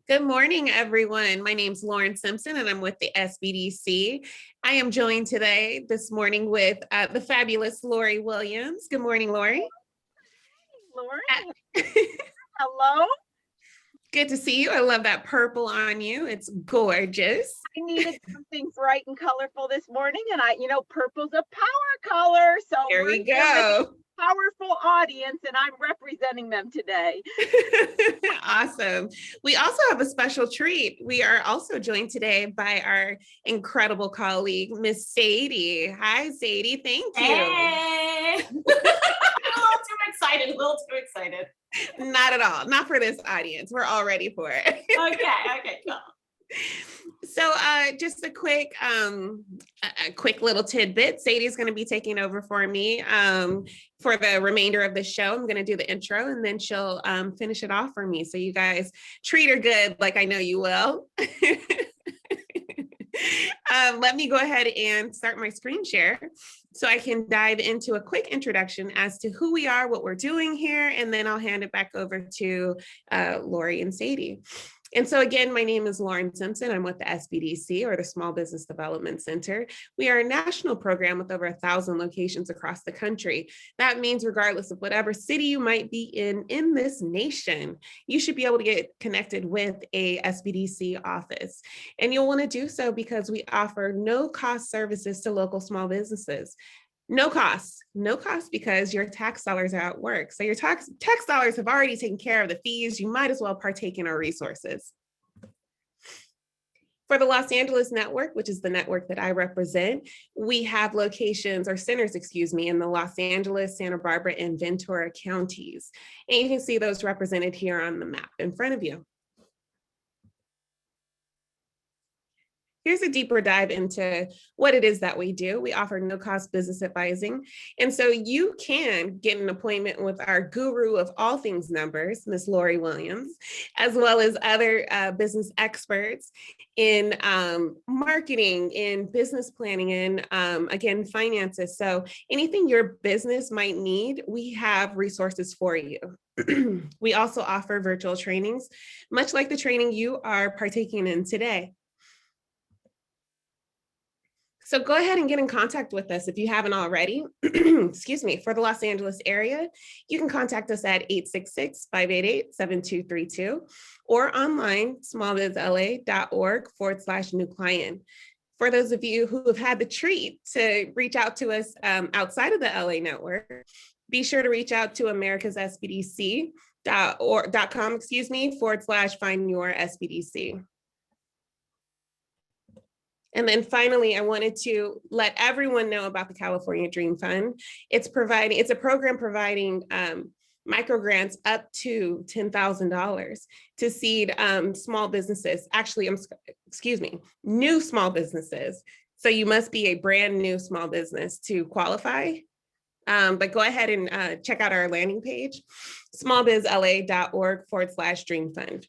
Good morning, everyone. My name is Lauren Simpson, and I'm with the SBDC. I am joined today, this morning, with the fabulous Lori Williams. Good morning, Lori. Hey, Lauren. Hello. Good to see you. I love that purple on you. It's gorgeous. I needed something bright and colorful this morning, and purple's a power color. So there we go. Powerful audience, and I'm representing them today. Awesome. We also have a special treat. We are also joined today by our incredible colleague, Miss Sadie. Hi, Sadie. Thank you. Hey. A little too excited. Not at all. Not for this audience. We're all ready for it. Okay, cool. So just a quick little tidbit. Sadie's going to be taking over for me for the remainder of the show. I'm going to do the intro and then she'll finish it off for me. So you guys treat her good, like I know you will. Let me go ahead and start my screen share so I can dive into a quick introduction as to who we are, what we're doing here, and then I'll hand it back over to Lori and Sadie. And so again, my name is Lauren Simpson. I'm with the SBDC, or the Small Business Development Center. We are a national program with over 1,000 locations across the country. That means regardless of whatever city you might be in this nation, you should be able to get connected with a SBDC office. And you'll want to do so because we offer no-cost services to local small businesses. No cost because your tax dollars are at work. So your tax dollars have already taken care of the fees. You might as well partake in our resources. For the Los Angeles network, which is the network that I represent, we have locations or centers, in the Los Angeles, Santa Barbara, and Ventura counties. And you can see those represented here on the map in front of you. Here's a deeper dive into what it is that we do. We offer no-cost business advising. And so you can get an appointment with our guru of all things numbers, Ms. Lori Williams, as well as other business experts in marketing, in business planning, and again, finances. So anything your business might need, we have resources for you. We also offer virtual trainings, much like the training you are partaking in today. So go ahead and get in contact with us if you haven't already. Excuse me, for the Los Angeles area, you can contact us at 866-588-7232 or online, smallbizla.org/new client. For those of you who have had the treat to reach out to us outside of the LA network, be sure to reach out to americassbdc.com/find-your-SBDC. And then finally, I wanted to let everyone know about the California Dream Fund. It's a program providing micro grants up to $10,000 to seed small businesses, new small businesses. So you must be a brand new small business to qualify. But go ahead and check out our landing page, smallbizla.org/dream fund.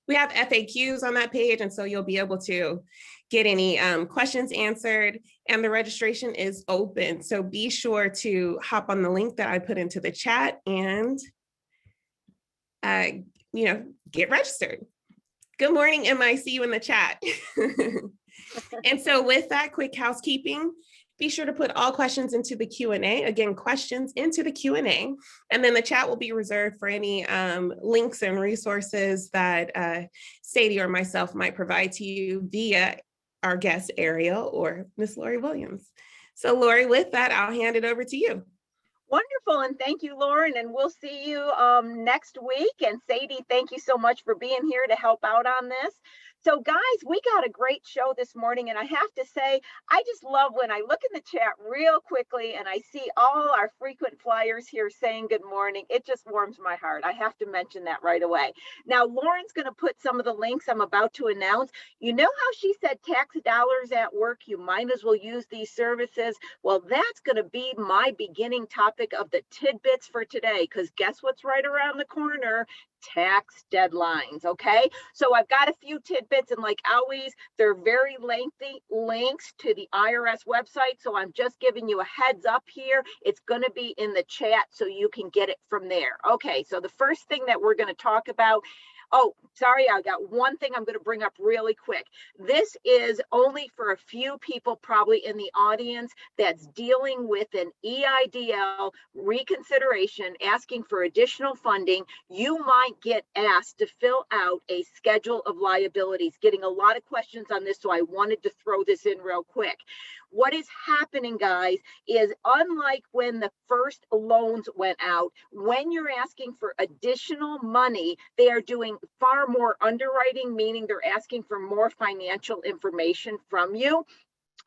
We have FAQs on that page, and so you'll be able to get any questions answered, and the registration is open. So be sure to hop on the link that I put into the chat and get registered. Good morning, Emma. I see you in the chat. And so with that quick housekeeping, be sure to put all questions into the Q&A. Again, questions into the Q&A, and then the chat will be reserved for any links and resources that Sadie or myself might provide to you via our guest, Ariel or Miss Lori Williams. So Lori, with that, I'll hand it over to you. Wonderful, and thank you, Lauren, and we'll see you next week. And Sadie, thank you so much for being here to help out on this. So guys, we got a great show this morning, and I have to say, I just love when I look in the chat real quickly and I see all our frequent flyers here saying good morning. It just warms my heart. I have to mention that right away. Now, Lauren's going to put some of the links I'm about to announce. You know how she said tax dollars at work, you might as well use these services? Well, that's going to be my beginning topic of the tidbits for today, because guess what's right around the corner? Tax deadlines. Okay, so I've got a few tidbits, and like always, they're very lengthy links to the IRS website, so I'm just giving you a heads up here. It's going to be in the chat so you can get it from there. Okay, so the first thing that we're going to talk about, Oh, sorry, I got one thing I'm going to bring up really quick. This is only for a few people probably in the audience that's dealing with an EIDL reconsideration, asking for additional funding. You might get asked to fill out a schedule of liabilities. Getting a lot of questions on this, so I wanted to throw this in real quick. What is happening, guys, is unlike when the first loans went out, when you're asking for additional money, they are doing far more underwriting, meaning they're asking for more financial information from you.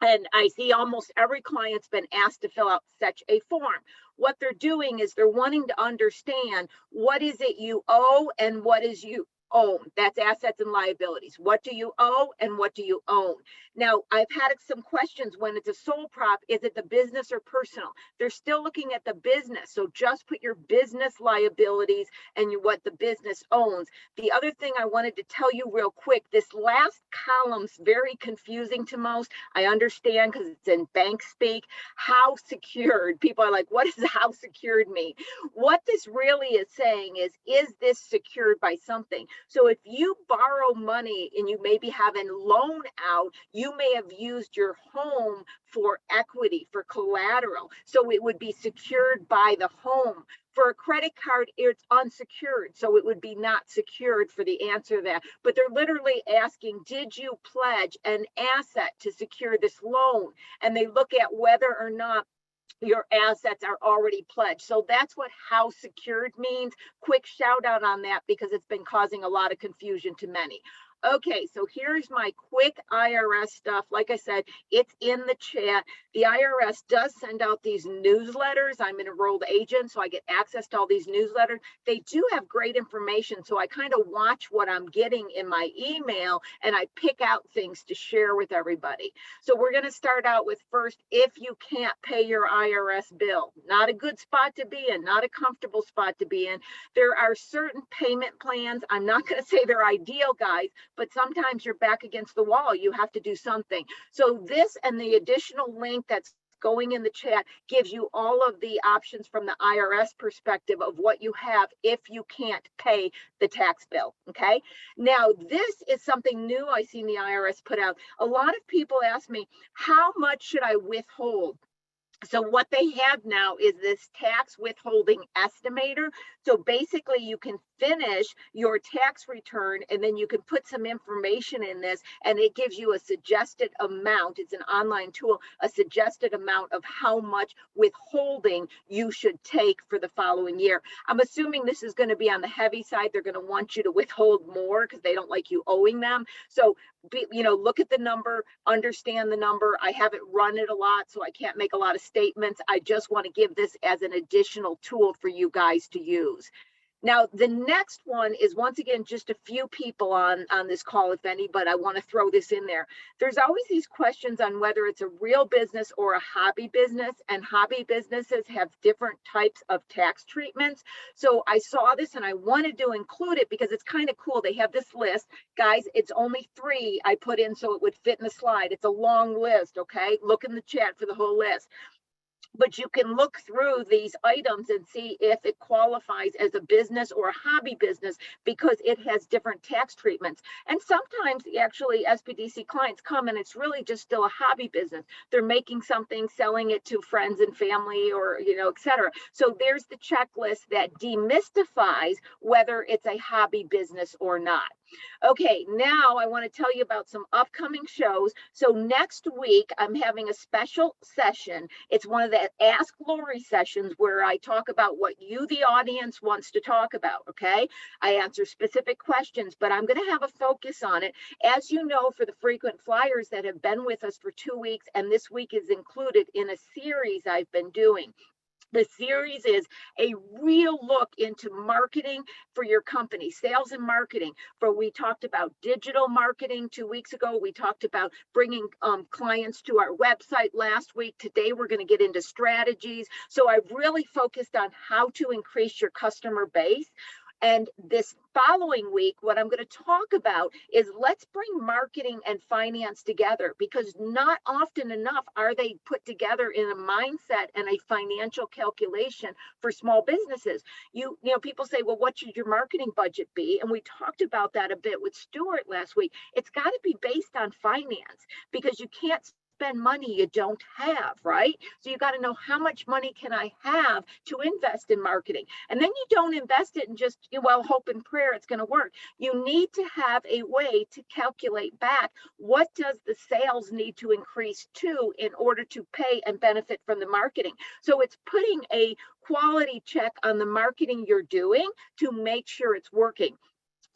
And I see almost every client's been asked to fill out such a form. What they're doing is they're wanting to understand what is it you owe and what is you own. That's assets and liabilities. What do you owe and what do you own? Now, I've had some questions when it's a sole prop, is it the business or personal? They're still looking at the business. So just put your business liabilities and what the business owns. The other thing I wanted to tell you real quick, this last column's very confusing to most. I understand because it's in bank speak. How secured? People are like, what does how secured mean? What this really is saying is this secured by something? So if you borrow money and you maybe have a loan out, you may have used your home for equity, for collateral. So it would be secured by the home. For a credit card, it's unsecured. So it would be not secured for the answer to that. But they're literally asking, did you pledge an asset to secure this loan? And they look at whether or not your assets are already pledged. So that's what how secured means. Quick shout out on that because it's been causing a lot of confusion to many. Okay, so here's my quick IRS stuff. Like I said, it's in the chat. The IRS does send out these newsletters. I'm an enrolled agent, so I get access to all these newsletters. They do have great information, so I kind of watch what I'm getting in my email and I pick out things to share with everybody. So we're going to start out with first, if you can't pay your IRS bill. Not a good spot to be in, not a comfortable spot to be in. There are certain payment plans. I'm not going to say they're ideal, guys, but sometimes you're back against the wall. You have to do something. So this and the additional link that's going in the chat gives you all of the options from the IRS perspective of what you have if you can't pay the tax bill. Okay. Now, this is something new I seen the IRS put out. A lot of people ask me, how much should I withhold? So what they have now is this tax withholding estimator. So basically you can finish your tax return and then you can put some information in this and it gives you a suggested amount. It's an online tool, a suggested amount of how much withholding you should take for the following year. I'm assuming this is going to be on the heavy side. They're going to want you to withhold more because they don't like you owing them. So, look at the number, understand the number. I haven't run it a lot, so I can't make a lot of statements. I just want to give this as an additional tool for you guys to use. Now, the next one is, once again, just a few people on this call, if any, but I want to throw this in there. There's always these questions on whether it's a real business or a hobby business, and hobby businesses have different types of tax treatments. So I saw this and I wanted to include it because it's kind of cool. They have this list. Guys, it's only 3 I put in so it would fit in the slide. It's a long list, okay? Look in the chat for the whole list. But you can look through these items and see if it qualifies as a business or a hobby business because it has different tax treatments. And sometimes actually SPDC clients come and it's really just still a hobby business. They're making something, selling it to friends and family or, et cetera. So there's the checklist that demystifies whether it's a hobby business or not. Okay, now I want to tell you about some upcoming shows. So next week, I'm having a special session. It's one of the Ask Lori sessions where I talk about what you, the audience, wants to talk about, okay? I answer specific questions, but I'm going to have a focus on it. As you know, for the frequent flyers that have been with us for 2 weeks, and this week is included in a series I've been doing. The series is a real look into marketing for your company, sales and marketing. We talked about digital marketing 2 weeks ago. We talked about bringing clients to our website last week. Today, we're going to get into strategies. So I've really focused on how to increase your customer base. And this following week, what I'm going to talk about is let's bring marketing and finance together, because not often enough are they put together in a mindset and a financial calculation for small businesses. You know, people say, well, what should your marketing budget be? And we talked about that a bit with Stuart last week. It's got to be based on finance, because you can't spend money you don't have, right? So you got to know, how much money can I have to invest in marketing? And then you don't invest it and just, well, hope and prayer it's going to work. You need to have a way to calculate back, what does the sales need to increase to in order to pay and benefit from the marketing? So it's putting a quality check on the marketing you're doing to make sure it's working.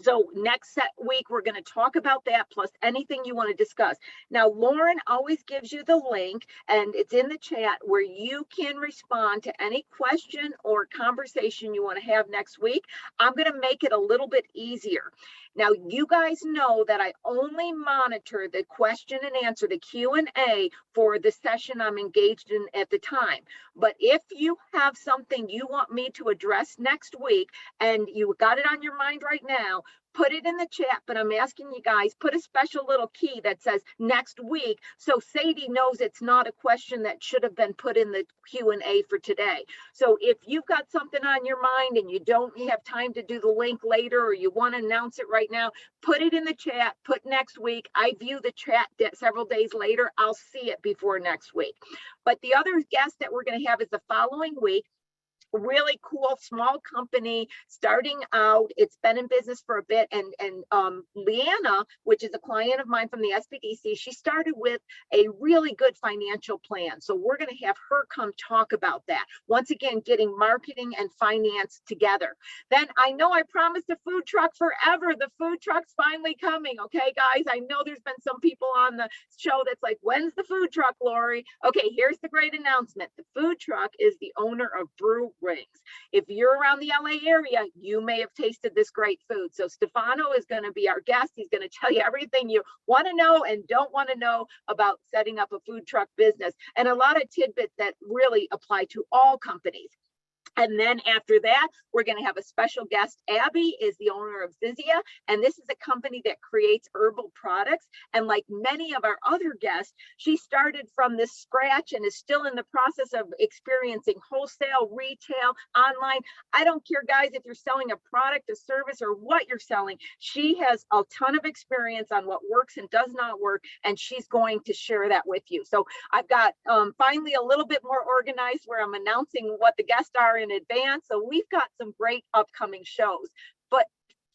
So next week, we're going to talk about that, plus anything you want to discuss. Now, Lauren always gives you the link, and it's in the chat, where you can respond to any question or conversation you want to have next week. I'm going to make it a little bit easier. Now, you guys know that I only monitor the question and answer, the Q&A, for the session I'm engaged in at the time. But if you have something you want me to address next week and you got it on your mind right now, put it in the chat. But I'm asking you guys, put a special little key that says next week, so Sadie knows it's not a question that should have been put in the Q&A for today. So if you've got something on your mind and you don't have time to do the link later, or you want to announce it right now, put it in the chat, put next week. I view the chat several days later. I'll see it before next week. But the other guest that we're going to have is the following week. Really cool small company starting out. It's been in business for a bit, and Leanna, which is a client of mine from the SBDC, she started with a really good financial plan. So we're going to have her come talk about that. Once again, getting marketing and finance together. Then I know I promised a food truck forever. The food truck's finally coming. Okay, guys, I know there's been some people on the show that's like, when's the food truck, Lori? Okay, here's the great announcement. The food truck is the owner of Brew Rings. If you're around the LA area, you may have tasted this great food. So Stefano is going to be our guest. He's going to tell you everything you want to know and don't want to know about setting up a food truck business, and a lot of tidbits that really apply to all companies. And then after that, we're going to have a special guest. Abby is the owner of Zspecial, and this is a company that creates herbal products. And like many of our other guests, she started from this scratch and is still in the process of experiencing wholesale, retail, online. I don't care, guys, if you're selling a product, a service, or what you're selling. She has a ton of experience on what works and does not work, and she's going to share that with you. So I've got finally a little bit more organized, where I'm announcing what the guests are in advance. So we've got some great upcoming shows, but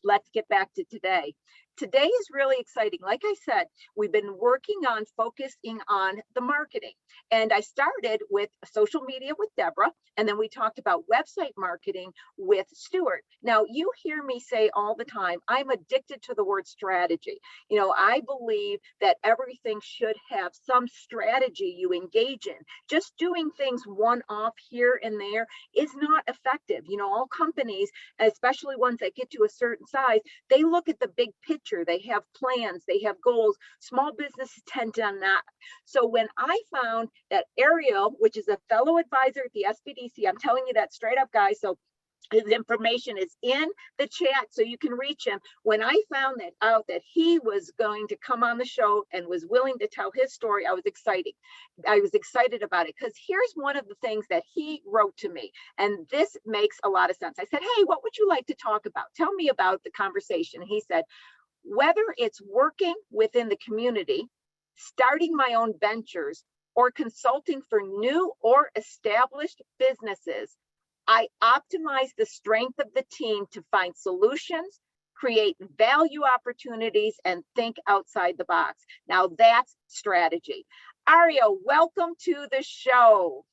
let's get back to today. Today is really exciting. Like I said, we've been working on focusing on the marketing. And I started with social media with Deborah, and then we talked about website marketing with Stuart. Now, you hear me say all the time, I'm addicted to the word strategy. You know, I believe that everything should have some strategy you engage in. Just doing things one-off here and there is not effective. You know, all companies, especially ones that get to a certain size, they look at the big picture. They have plans, they have goals. Small businesses tend to not. So when I found that Ariel, which is a fellow advisor at the SBDC, I'm telling you that straight up, guys. So his information is in the chat, so you can reach him. When I found that out that he was going to come on the show and was willing to tell his story, I was excited. I was excited about it, because here's one of the things that he wrote to me, and this makes a lot of sense. I said, hey, what would you like to talk about? Tell me about the conversation. He said, whether it's working within the community, starting my own ventures, or consulting for new or established businesses, I optimize the strength of the team to find solutions, create value opportunities, and think outside the box. Now that's strategy. Ariel, welcome to the show.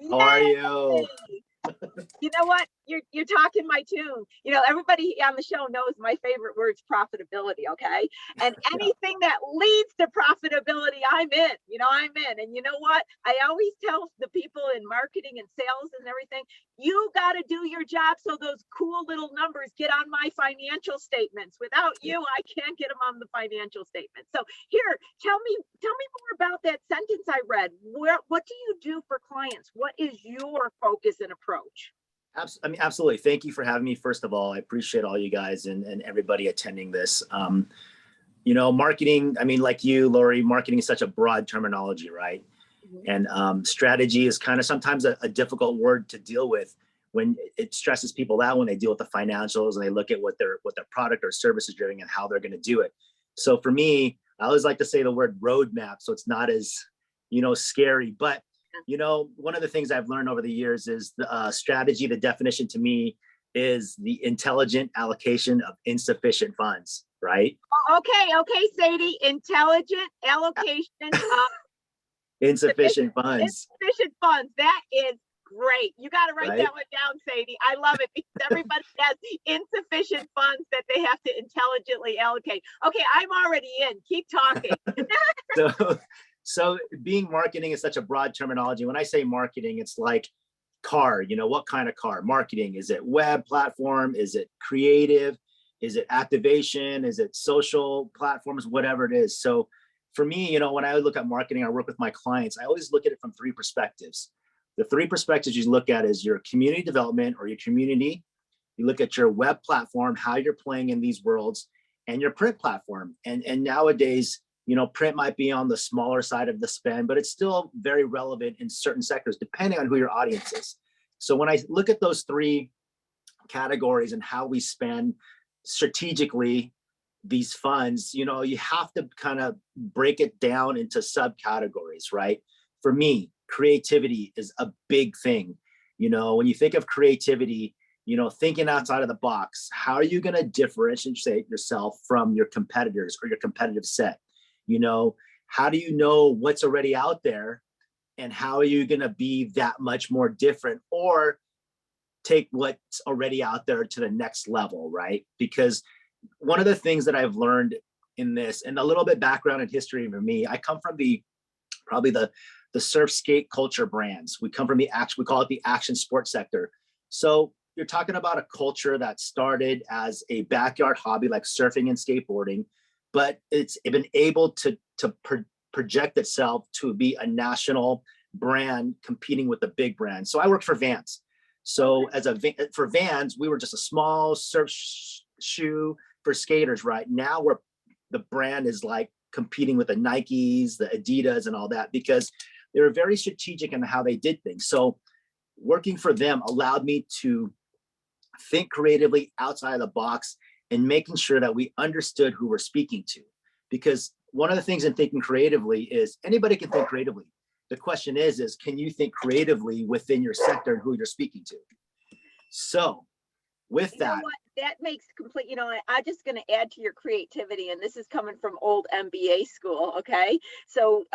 How are you? You know what? You're talking my tune. You know, everybody on the show knows my favorite word's profitability, okay? And anything that leads to profitability, I'm in. You know, I'm in. And you know what? I always tell the people in marketing and sales and everything, you got to do your job so those cool little numbers get on my financial statements. Without you, I can't get them on the financial statement. So here, tell me more about that sentence I read. What do you do for clients? What is your focus and approach? I mean, absolutely. Thank you for having me. First of all, I appreciate all you guys and everybody attending this. You know, marketing, I mean, like you, Lori, marketing is such a broad terminology, right? Mhm. And strategy is kind of sometimes a difficult word to deal with when it stresses people out when they deal with the financials and they look at what their product or service is doing and how they're going to do it. So for me, I always like to say the word roadmap, so it's not as, you know, scary. But you know, one of the things I've learned over the years is the strategy. The definition to me is the intelligent allocation of insufficient funds, right? Okay, Sadie, intelligent allocation of Insufficient funds, insufficient funds. That is great. You got to write right? that one down, Sadie. I love it because everybody has insufficient funds that they have to intelligently allocate. Okay, I'm already in. Keep talking. So, so being marketing is such a broad terminology. When I say marketing, it's like car, you know, what kind of car? Marketing, is it web platform? Is it creative? Is it activation? Is it social platforms? Whatever it is. So for me, you know, when I look at marketing, I work with my clients, I always look at it from three perspectives. The three perspectives you look at is your community development or your community. You look at your web platform, how you're playing in these worlds, and your print platform. And nowadays, you know, print might be on the smaller side of the spend, but it's still very relevant in certain sectors, depending on who your audience is. So when I look at those three categories and how we spend strategically these funds, you know, you have to kind of break it down into subcategories, right? For me, creativity is a big thing. You know, when you think of creativity, you know, thinking outside of the box, how are you going to differentiate yourself from your competitors or your competitive set? You know, how do you know what's already out there and how are you going to be that much more different or take what's already out there to the next level, right? Because one of the things that I've learned in this, and a little bit background and history for me, I come from probably the surf skate culture brands. We come from we call it the action sports sector. So you're talking about a culture that started as a backyard hobby like surfing and skateboarding, but it's been able to project itself to be a national brand competing with the big brands. So I worked for Vans. So for Vans, we were just a small surf shoe for skaters. Right now, the brand is like competing with the Nikes, the Adidas, and all that because they were very strategic in how they did things. So working for them allowed me to think creatively outside of the box and making sure that we understood who we're speaking to. Because one of the things in thinking creatively is anybody can think creatively. The question is can you think creatively within your sector and who you're speaking to? So with that, that makes complete, you know, I'm just going to add to your creativity, and this is coming from old MBA school. Okay. So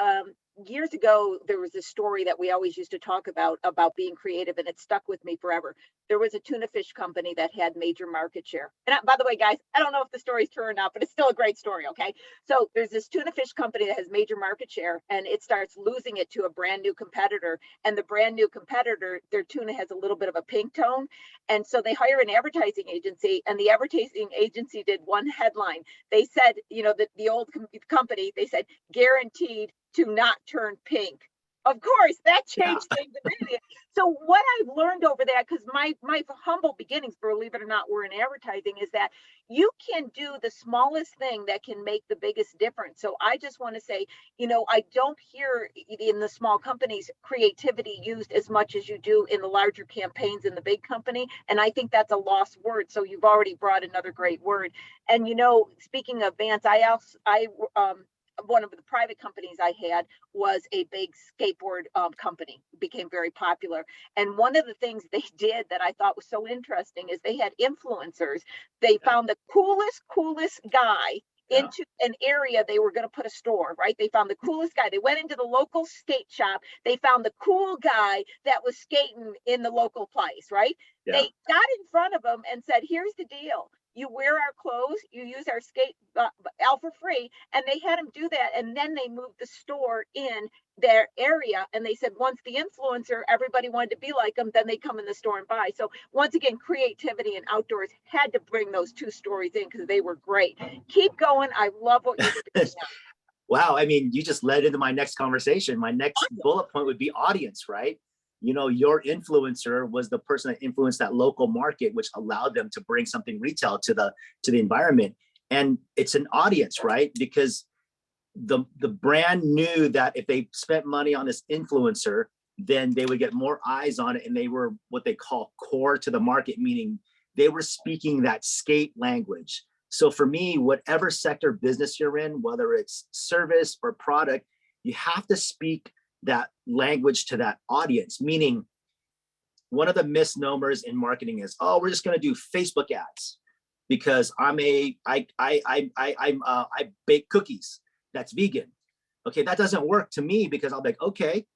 years ago, there was a story that we always used to talk about being creative, and it stuck with me forever. There was a tuna fish company that had major market share. And by the way, guys, I don't know if the story's true or not, but it's still a great story. Okay. So there's this tuna fish company that has major market share, and it starts losing it to a brand new competitor. And the brand new competitor, their tuna has a little bit of a pink tone. And so they hire an advertising agency, and the advertising agency did one headline. They said, you know, the old company, they said, guaranteed to not turn pink. Of course, that changed things immediately. So what I've learned over that, because my humble beginnings, believe it or not, were in advertising, is that you can do the smallest thing that can make the biggest difference. So I just want to say, you know, I don't hear in the small companies creativity used as much as you do in the larger campaigns in the big company. And I think that's a lost word. So you've already brought another great word. And, you know, speaking of Vans, one of the private companies I had was a big skateboard company, became very popular. And one of the things they did that I thought was so interesting is they had influencers. They found the coolest guy into an area they were going to put a store, right? They found the coolest guy. They went into the local skate shop. They found the cool guy that was skating in the local place, right? Yeah. They got in front of him and said, here's the deal. You wear our clothes, you use our skate for free. And they had him do that. And then they moved the store in their area. And they said, once the influencer, everybody wanted to be like them, then they come in the store and buy. So once again, creativity and outdoors had to bring those two stories in because they were great. Keep going. I love what you're doing. Wow. I mean, you just led into my next conversation. My next bullet point would be audience, right? your influencer was the person that influenced that local market, which allowed them to bring something retail to the environment. And it's an audience, right? Because the brand knew that if they spent money on this influencer, then they would get more eyes on it. And they were what they call core to the market, meaning they were speaking that skate language. So for me, whatever sector business you're in, whether it's service or product, you have to speak that language to that audience. Meaning, one of the misnomers in marketing is, oh, we're just going to do Facebook ads because I bake cookies. That's vegan. Okay, that doesn't work to me because I'll be like, okay,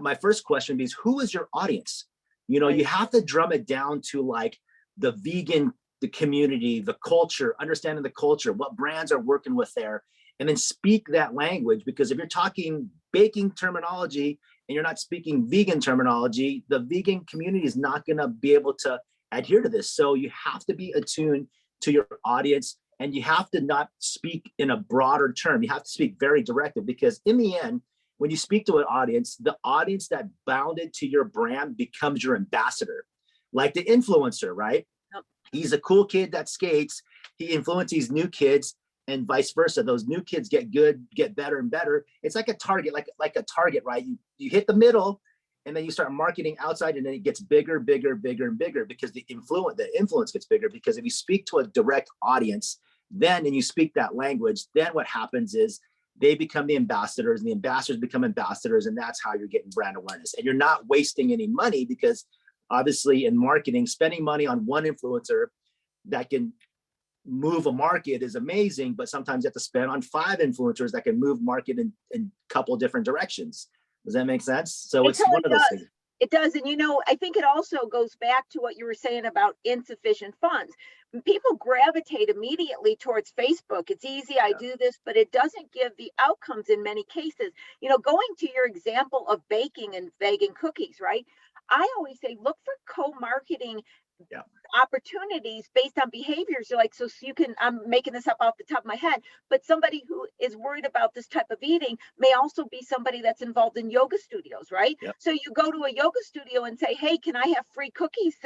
my first question is, who is your audience? You have to drum it down to like the vegan, the community, the culture, understanding the culture, what brands are working with there, and then speak that language. Because if you're talking baking terminology and you're not speaking vegan terminology, the vegan community is not going to be able to adhere to this. So you have to be attuned to your audience, and you have to not speak in a broader term. You have to speak very directly, because in the end, when you speak to an audience, the audience that bounded to your brand becomes your ambassador. Like the influencer, right? Yep. He's a cool kid that skates. He influences new kids, and vice versa. Those new kids get good, get better and better. It's like a target, like a target, right? You hit the middle, and then you start marketing outside, and then it gets bigger, bigger, bigger, and bigger, because the influence gets bigger. Because if you speak to a direct audience, then and you speak that language, then what happens is they become the ambassadors, and the ambassadors become ambassadors, and that's how you're getting brand awareness. And you're not wasting any money, because obviously in marketing, spending money on one influencer that can move a market is amazing, but sometimes you have to spend on 5 influencers that can move market in a couple different directions. Does that make sense? So it's one of those things. It does. And, I think it also goes back to what you were saying about insufficient funds. People gravitate immediately towards Facebook. It's easy. I do this, but it doesn't give the outcomes in many cases. Going to your example of baking and vegan cookies, right? I always say, look for co-marketing opportunities based on behaviors. Like, so you can, I'm making this up off the top of my head, but somebody who is worried about this type of eating may also be somebody that's involved in yoga studios, right? Yep. So you go to a yoga studio and say, hey, can I have free cookies,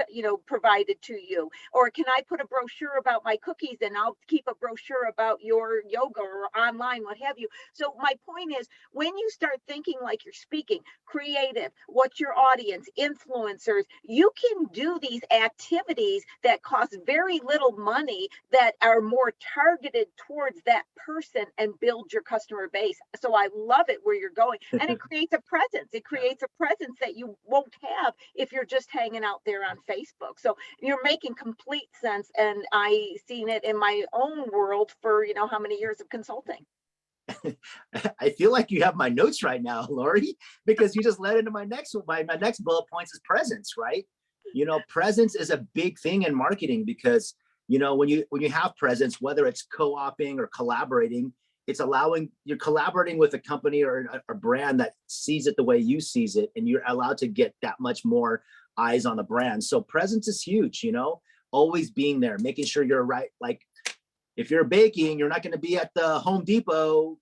provided to you? Or can I put a brochure about my cookies, and I'll keep a brochure about your yoga or online, what have you. So my point is, when you start thinking like you're speaking, creative, what's your audience, influencers, you can do these activities that cost very little money, that are more targeted towards that person, and build your customer base. So I love it where you're going, and it creates a presence. It creates a presence that you won't have if you're just hanging out there on Facebook. So you're making complete sense, and I seen it in my own world for how many years of consulting. I feel like you have my notes right now, Lori, because you just led into my next bullet points is presence, right? Presence is a big thing in marketing, because when you have presence, whether it's co-oping or collaborating, you're collaborating with a company or a brand that sees it the way you sees it, and you're allowed to get that much more eyes on the brand. So presence is huge, always being there, making sure you're right. Like, if you're baking, you're not going to be at the Home Depot,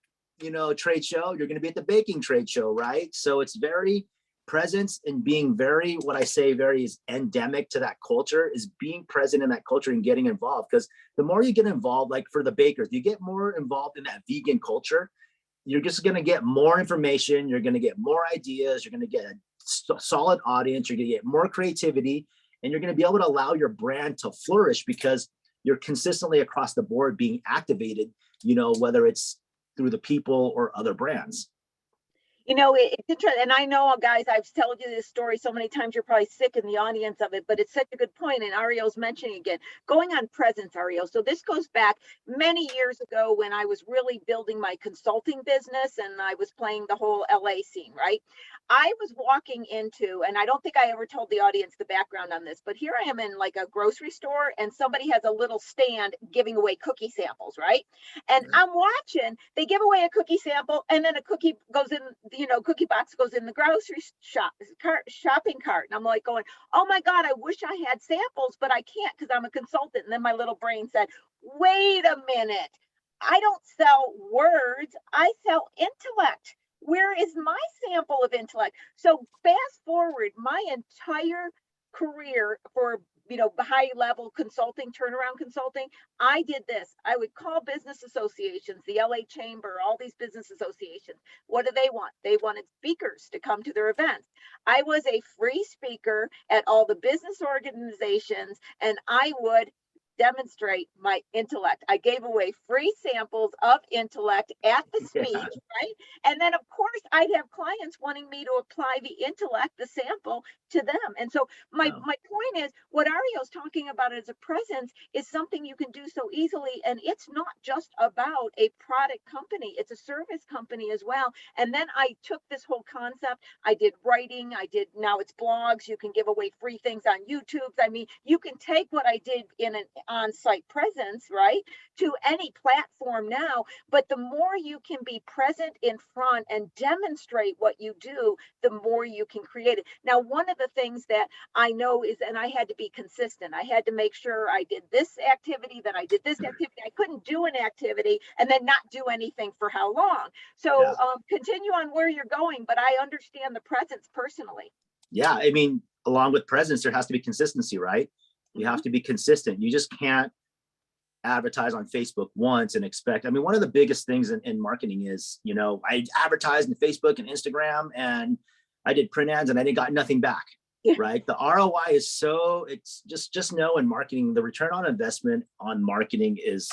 trade show. You're going to be at the baking trade show, right? So it's very presence, and being very, what I say very is endemic to that culture, is being present in that culture and getting involved. Because the more you get involved, like for the bakers, you get more involved in that vegan culture, you're just going to get more information. You're going to get more ideas. You're going to get a solid audience. You're going to get more creativity, and you're going to be able to allow your brand to flourish, because you're consistently across the board being activated, whether it's through the people or other brands. It's interesting. And I know, guys, I've told you this story so many times, you're probably sick in the audience of it, but it's such a good point. And Ariel's mentioning again, going on presence, Ariel. So this goes back many years ago when I was really building my consulting business, and I was playing the whole LA scene, right? I was walking into, and I don't think I ever told the audience the background on this, but here I am in like a grocery store, and somebody has a little stand giving away cookie samples, right? And I'm watching, they give away a cookie sample, and then a cookie goes in, cookie box goes in the grocery shopping cart. And I'm like going, oh my God, I wish I had samples, but I can't because I'm a consultant. And then my little brain said, wait a minute. I don't sell words. I sell intellect. Where is my sample of intellect? So fast forward my entire career for, high level consulting, turnaround consulting. I did this. I would call business associations, the LA Chamber, all these business associations. What do they want? They wanted speakers to come to their events. I was a free speaker at all the business organizations, and I would demonstrate my intellect. I gave away free samples of intellect at the speech, Yeah. right? And then, of course, I'd have clients wanting me to apply the intellect, the sample, to them. And so my point is, what Ariel's talking about as a presence is something you can do so easily. And it's not just about a product company, it's a service company as well. And then I took this whole concept, I did writing, now it's blogs, you can give away free things on YouTube. I mean, you can take what I did in an on-site presence, right, to any platform now. But the more you can be present in front and demonstrate what you do, the more you can create it. Now, one of the things that I know is, and I had to be consistent. I had to make sure I did this activity, then I did this activity. I couldn't do an activity and then not do anything for how long. So continue on where you're going, but I understand the presence personally. Yeah, I mean, along with presence, there has to be consistency, right? You have to be consistent. You just can't advertise on Facebook once and expect. I mean, one of the biggest things in marketing is, I advertised in Facebook and Instagram and I did print ads and I got nothing back, right? The ROI is it's just know in marketing, the return on investment on marketing is,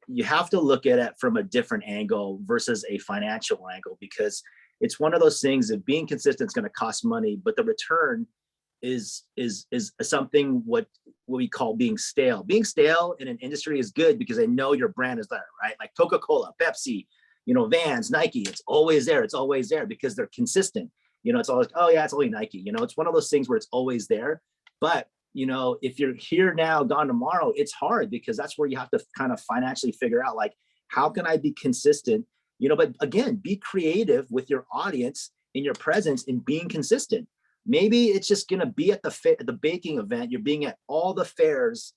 you have to look at it from a different angle versus a financial angle, because it's one of those things that being consistent is going to cost money, but the return is something what we call being stale. Being stale in an industry is good because they know your brand is there, right? Like Coca-Cola, Pepsi, Vans, Nike, it's always there. It's always there because they're consistent. It's always, oh yeah, it's only Nike. It's one of those things where it's always there. But if you're here now, gone tomorrow, it's hard because that's where you have to kind of financially figure out, like, how can I be consistent? But again, be creative with your audience in your presence in being consistent. Maybe it's just going to be at the baking event. You're being at all the fairs,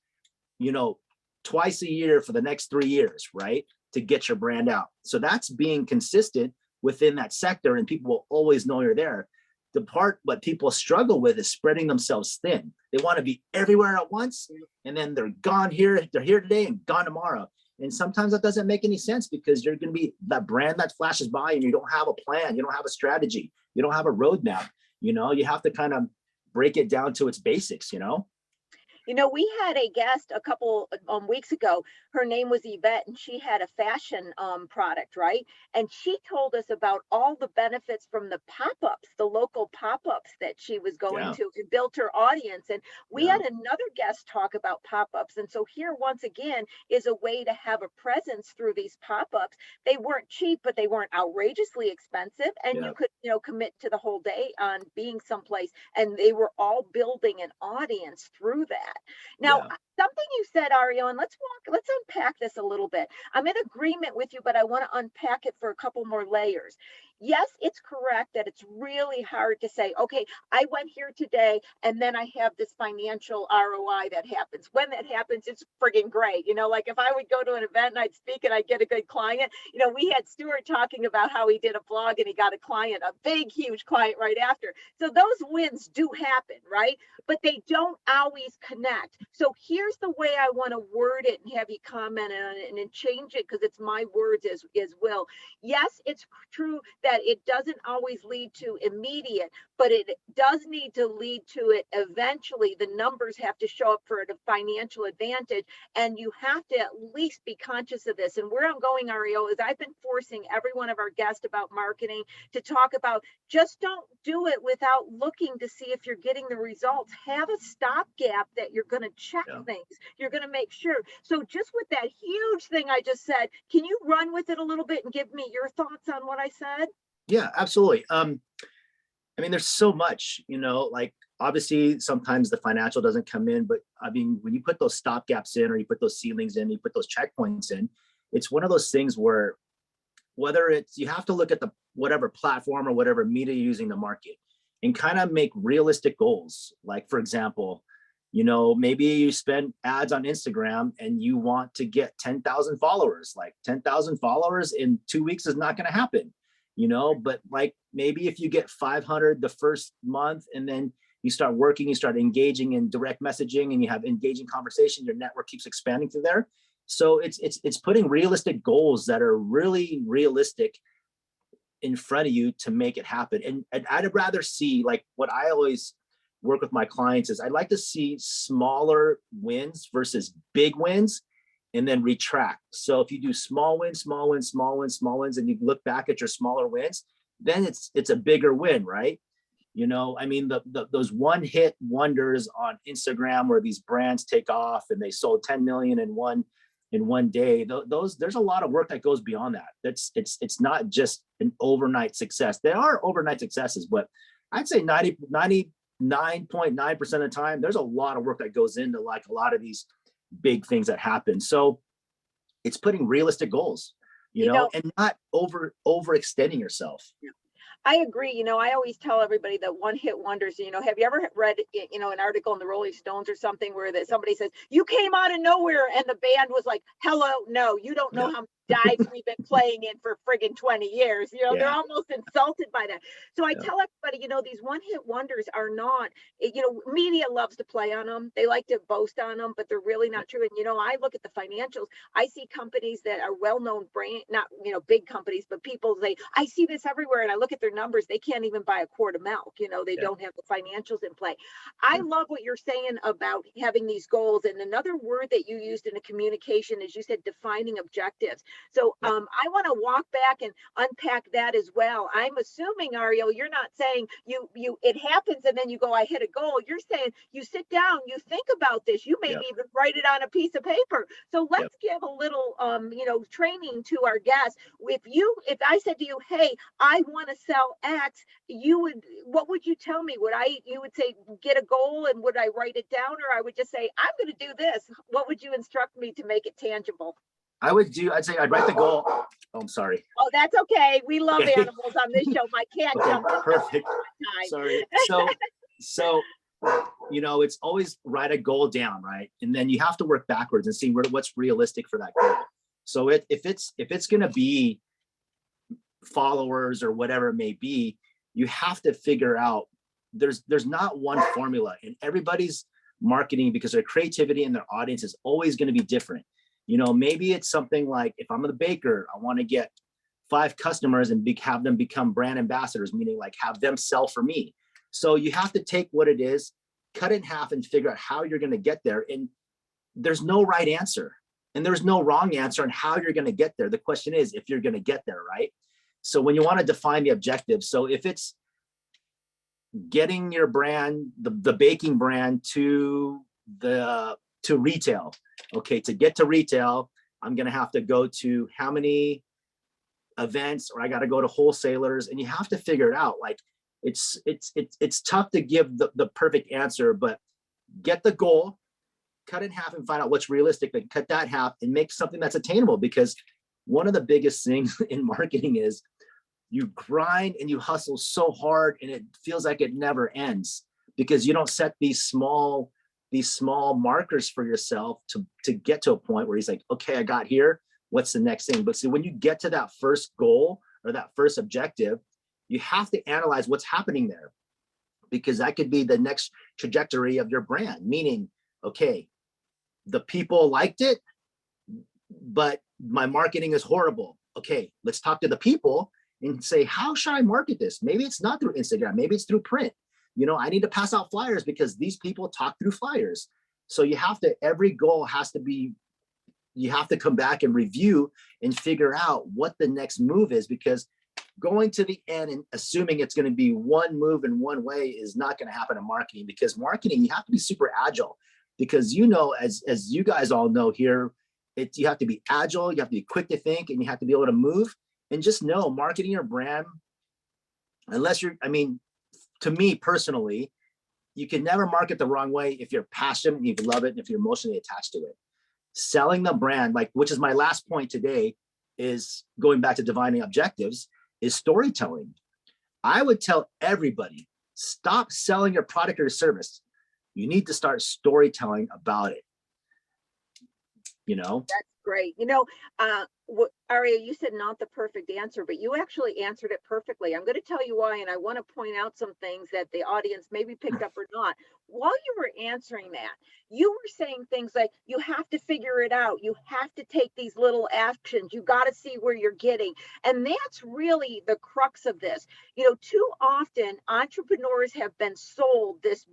twice a year for the next 3 years, right? To get your brand out. So that's being consistent within that sector, and people will always know you're there. The part what people struggle with is spreading themselves thin. They want to be everywhere at once, and then they're gone here. They're here today and gone tomorrow. And sometimes that doesn't make any sense because you're going to be that brand that flashes by and you don't have a plan. You don't have a strategy. You don't have a roadmap. You have to kind of break it down to its basics, We had a guest a couple weeks ago. Her name was Yvette, and she had a fashion product, right? And she told us about all the benefits from the pop-ups, the local pop-ups that she was going to. It built her audience. And we had another guest talk about pop-ups. And so here, once again, is a way to have a presence through these pop-ups. They weren't cheap, but they weren't outrageously expensive. And you could, commit to the whole day on being someplace. And they were all building an audience through that. Now, something you said, Ariel, and let's unpack this a little bit. I'm in agreement with you, but I want to unpack it for a couple more layers. Yes, it's correct that it's really hard to say, okay, I went here today and then I have this financial ROI that happens. When that happens, it's friggin' great. Like if I would go to an event and I'd speak and I'd get a good client, we had Stuart talking about how he did a blog and he got a client, a big, huge client right after. So those wins do happen, right? But they don't always connect. So here's the way I want to word it and have you comment on it and then change it because it's my words as will. Yes, it's true that it doesn't always lead to immediate, but it does need to lead to it eventually. The numbers have to show up for the financial advantage, and you have to at least be conscious of this. And where I'm going, Ariel, is I've been forcing every one of our guests about marketing to talk about just don't do it without looking to see if you're getting the results. Have a stopgap that you're going to check things. You're going to make sure. So just with that huge thing I just said, can you run with it a little bit and give me your thoughts on what I said? Yeah, absolutely. I mean, there's so much, like obviously sometimes the financial doesn't come in, but I mean, when you put those stop gaps in or you put those ceilings in, you put those checkpoints in, it's one of those things where whether it's, you have to look at the whatever platform or whatever media you're using to market and kind of make realistic goals. Like, for example, maybe you spend ads on Instagram and you want to get 10,000 followers. Like 10,000 followers in 2 weeks is not going to happen. but like maybe if you get 500 the first month and then you start working, you start engaging in direct messaging and you have engaging conversation, your network keeps expanding through there. So it's putting realistic goals that are really realistic in front of you to make it happen. And I'd rather see, like what I always work with my clients is I'd like to see smaller wins versus big wins and then retract. So if you do small wins, small wins, small wins, small wins, and you look back at your smaller wins, then it's a bigger win, right? I mean, those one hit wonders on Instagram where these brands take off and they sold 10 million in one day. There's a lot of work that goes beyond that. It's not just an overnight success. There are overnight successes, but I'd say 99.9% of the time, there's a lot of work that goes into like a lot of these big things that happen. So it's putting realistic goals, and not overextending yourself. I agree. I always tell everybody that one hit wonders, have you ever read, an article in the Rolling Stones or something where that somebody says, you came out of nowhere and the band was like, hello, no, you don't know how many dives we've been playing in for friggin' 20 years. They're almost insulted by that. So I tell everybody, these one hit wonders are not, media loves to play on them. They like to boast on them, but they're really not true. And, I look at the financials. I see companies that are well-known brand, not, big companies, but people say, I see this everywhere. And I look at their numbers, they can't even buy a quart of milk. They don't have the financials in play. I love what you're saying about having these goals. And another word that you used in a communication is you said defining objectives. So I want to walk back and unpack that as well. I'm assuming, Ariel, you're not saying it happens and then you go, I hit a goal. You're saying you sit down, you think about this, you maybe even write it on a piece of paper. So let's give a little training to our guests. If I said to you, hey, I want to sell X, what would you tell me? You would say, get a goal, and would I write it down, or I would just say, I'm going to do this? What would you instruct me to make it tangible? I'd say I'd write the goal. Oh, I'm sorry. Oh, that's okay. We love animals on this show. My cat jumped in. Perfect. Sorry. So, it's always write a goal down, right? And then you have to work backwards and see what's realistic for that goal. So if it's going to be followers or whatever it may be, you have to figure out there's not one formula, and everybody's marketing, because their creativity and their audience is always going to be different. Maybe it's something like, if I'm a baker, I want to get 5 customers and have them become brand ambassadors, meaning like have them sell for me. So you have to take what it is, cut it in half, and figure out how you're going to get there. And there's no right answer and there's no wrong answer on how you're going to get there. The question is if you're going to get there, right? So when you want to define the objective, so if it's getting your brand, the baking brand to retail, okay, to get to retail, I'm going to have to go to how many events, or I got to go to wholesalers, and you have to figure it out. Like it's tough to give the perfect answer, but get the goal, cut it in half and find out what's realistic, then cut that half and make something that's attainable. Because one of the biggest things in marketing is you grind and you hustle so hard and it feels like it never ends, because you don't set these small markers for yourself to get to a point where he's like, okay, I got here, what's the next thing? But see, when you get to that first goal or that first objective, you have to analyze what's happening there, because that could be the next trajectory of your brand. Meaning, okay, the people liked it, but my marketing is horrible. Okay, let's talk to the people and say, how should I market this? Maybe it's not through Instagram, maybe it's through print. I need to pass out flyers because these people talk through flyers. So every goal has to be, you have to come back and review and figure out what the next move is, because going to the end and assuming it's going to be one move in one way is not going to happen in marketing. Because marketing, you have to be super agile, because as you guys all know here, you have to be agile, you have to be quick to think, and you have to be able to move. And just know, marketing your brand, to me personally, you can never market the wrong way if you're passionate and you love it and if you're emotionally attached to it. Selling the brand, which is my last point today, is going back to defining objectives, is storytelling. I would tell everybody, stop selling your product or service. You need to start storytelling about it. you know? That's great. Aria, you said not the perfect answer, but you actually answered it perfectly. I'm going to tell you why, and I want to point out some things that the audience maybe picked up or not. While you were answering that, you were saying things like, you have to figure it out. You have to take these little actions. You got to see where you're getting. And that's really the crux of this. Too often entrepreneurs have been sold this,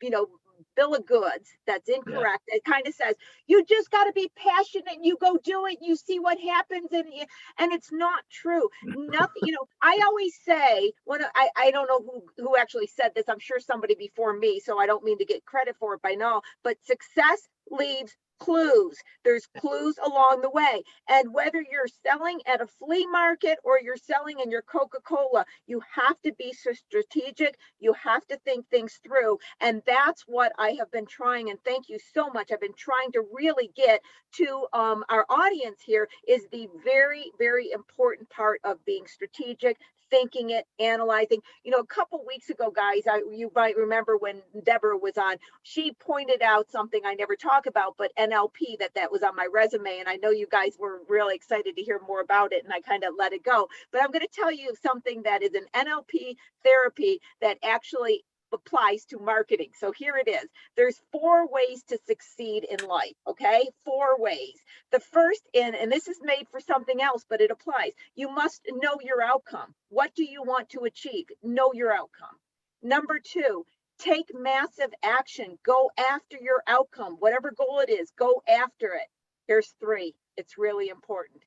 you know, bill of goods that's incorrect. It kind of says you just got to be passionate and you go do it, you see what happens, and it's not true. Nothing. I always say, when I don't know who actually said this, I'm sure somebody before me, so I don't mean to get credit for it by now, but success leaves clues. There's clues along the way. And whether you're selling at a flea market or you're selling in your Coca-Cola, you have to be so strategic. You have to think things through. And that's what I have been trying. And thank you so much. I've been trying to really get to our audience here, is the very, very important part of being strategic, thinking it, analyzing. A couple weeks ago, guys, you might remember when Deborah was on, she pointed out something I never talk about, but NLP, that was on my resume. And I know you guys were really excited to hear more about it, and I kind of let it go. But I'm going to tell you something that is an NLP therapy that actually applies to marketing. So here it is. There's 4 ways to succeed in life. Okay. 4 ways. The first, and this is made for something else, but it applies. You must know your outcome. What do you want to achieve? Know your outcome. Number 2, take massive action. Go after your outcome. Whatever goal it is, go after it. Here's 3. It's really important.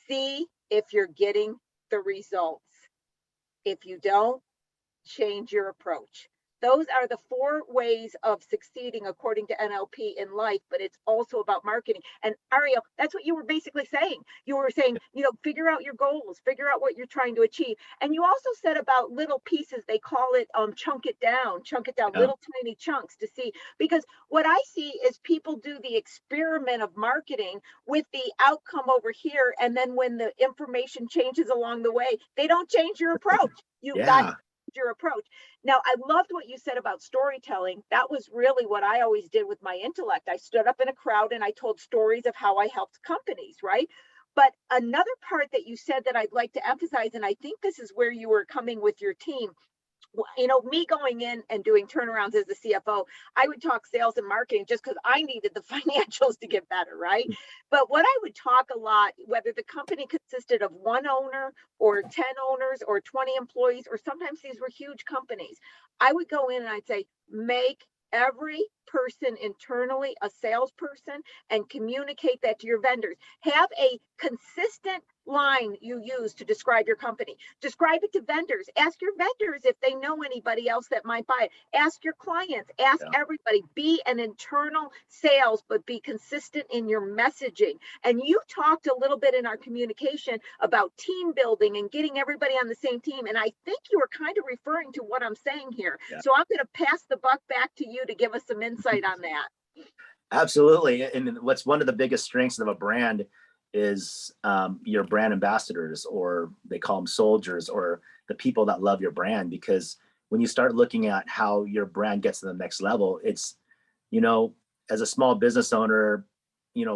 See if you're getting the results. If you don't, change your approach. Those are the 4 ways of succeeding according to NLP in life, but it's also about marketing. And Ariel, that's what you were basically saying. You were saying, figure out your goals, figure out what you're trying to achieve. And you also said about little pieces, they call it chunk it down, little tiny chunks to see. Because what I see is people do the experiment of marketing with the outcome over here. And then when the information changes along the way, they don't change your approach. You've got your approach. Now, I loved what you said about storytelling. That was really what I always did with my intellect. I stood up in a crowd and I told stories of how I helped companies, right? But another part that you said that I'd like to emphasize, and I think this is where you were coming with your team, me going in and doing turnarounds as the CFO, I would talk sales and marketing just because I needed the financials to get better, right? But what I would talk a lot, whether the company consisted of 1 owner or 10 owners or 20 employees, or sometimes these were huge companies, I would go in and I'd say, make every person internally a salesperson and communicate that to your vendors. Have a consistent line you use to describe your company. Describe it to vendors. Ask your vendors if they know anybody else that might buy it. Ask your clients. Ask everybody. Be an internal sales, but be consistent in your messaging. And you talked a little bit in our communication about team building and getting everybody on the same team. And I think you were kind of referring to what I'm saying here. So I'm going to pass the buck back to you to give us some insight on that. Absolutely. And what's one of the biggest strengths of a brand is your brand ambassadors, or they call them soldiers, or the people that love your brand. Because when you start looking at how your brand gets to the next level, it's, as a small business owner,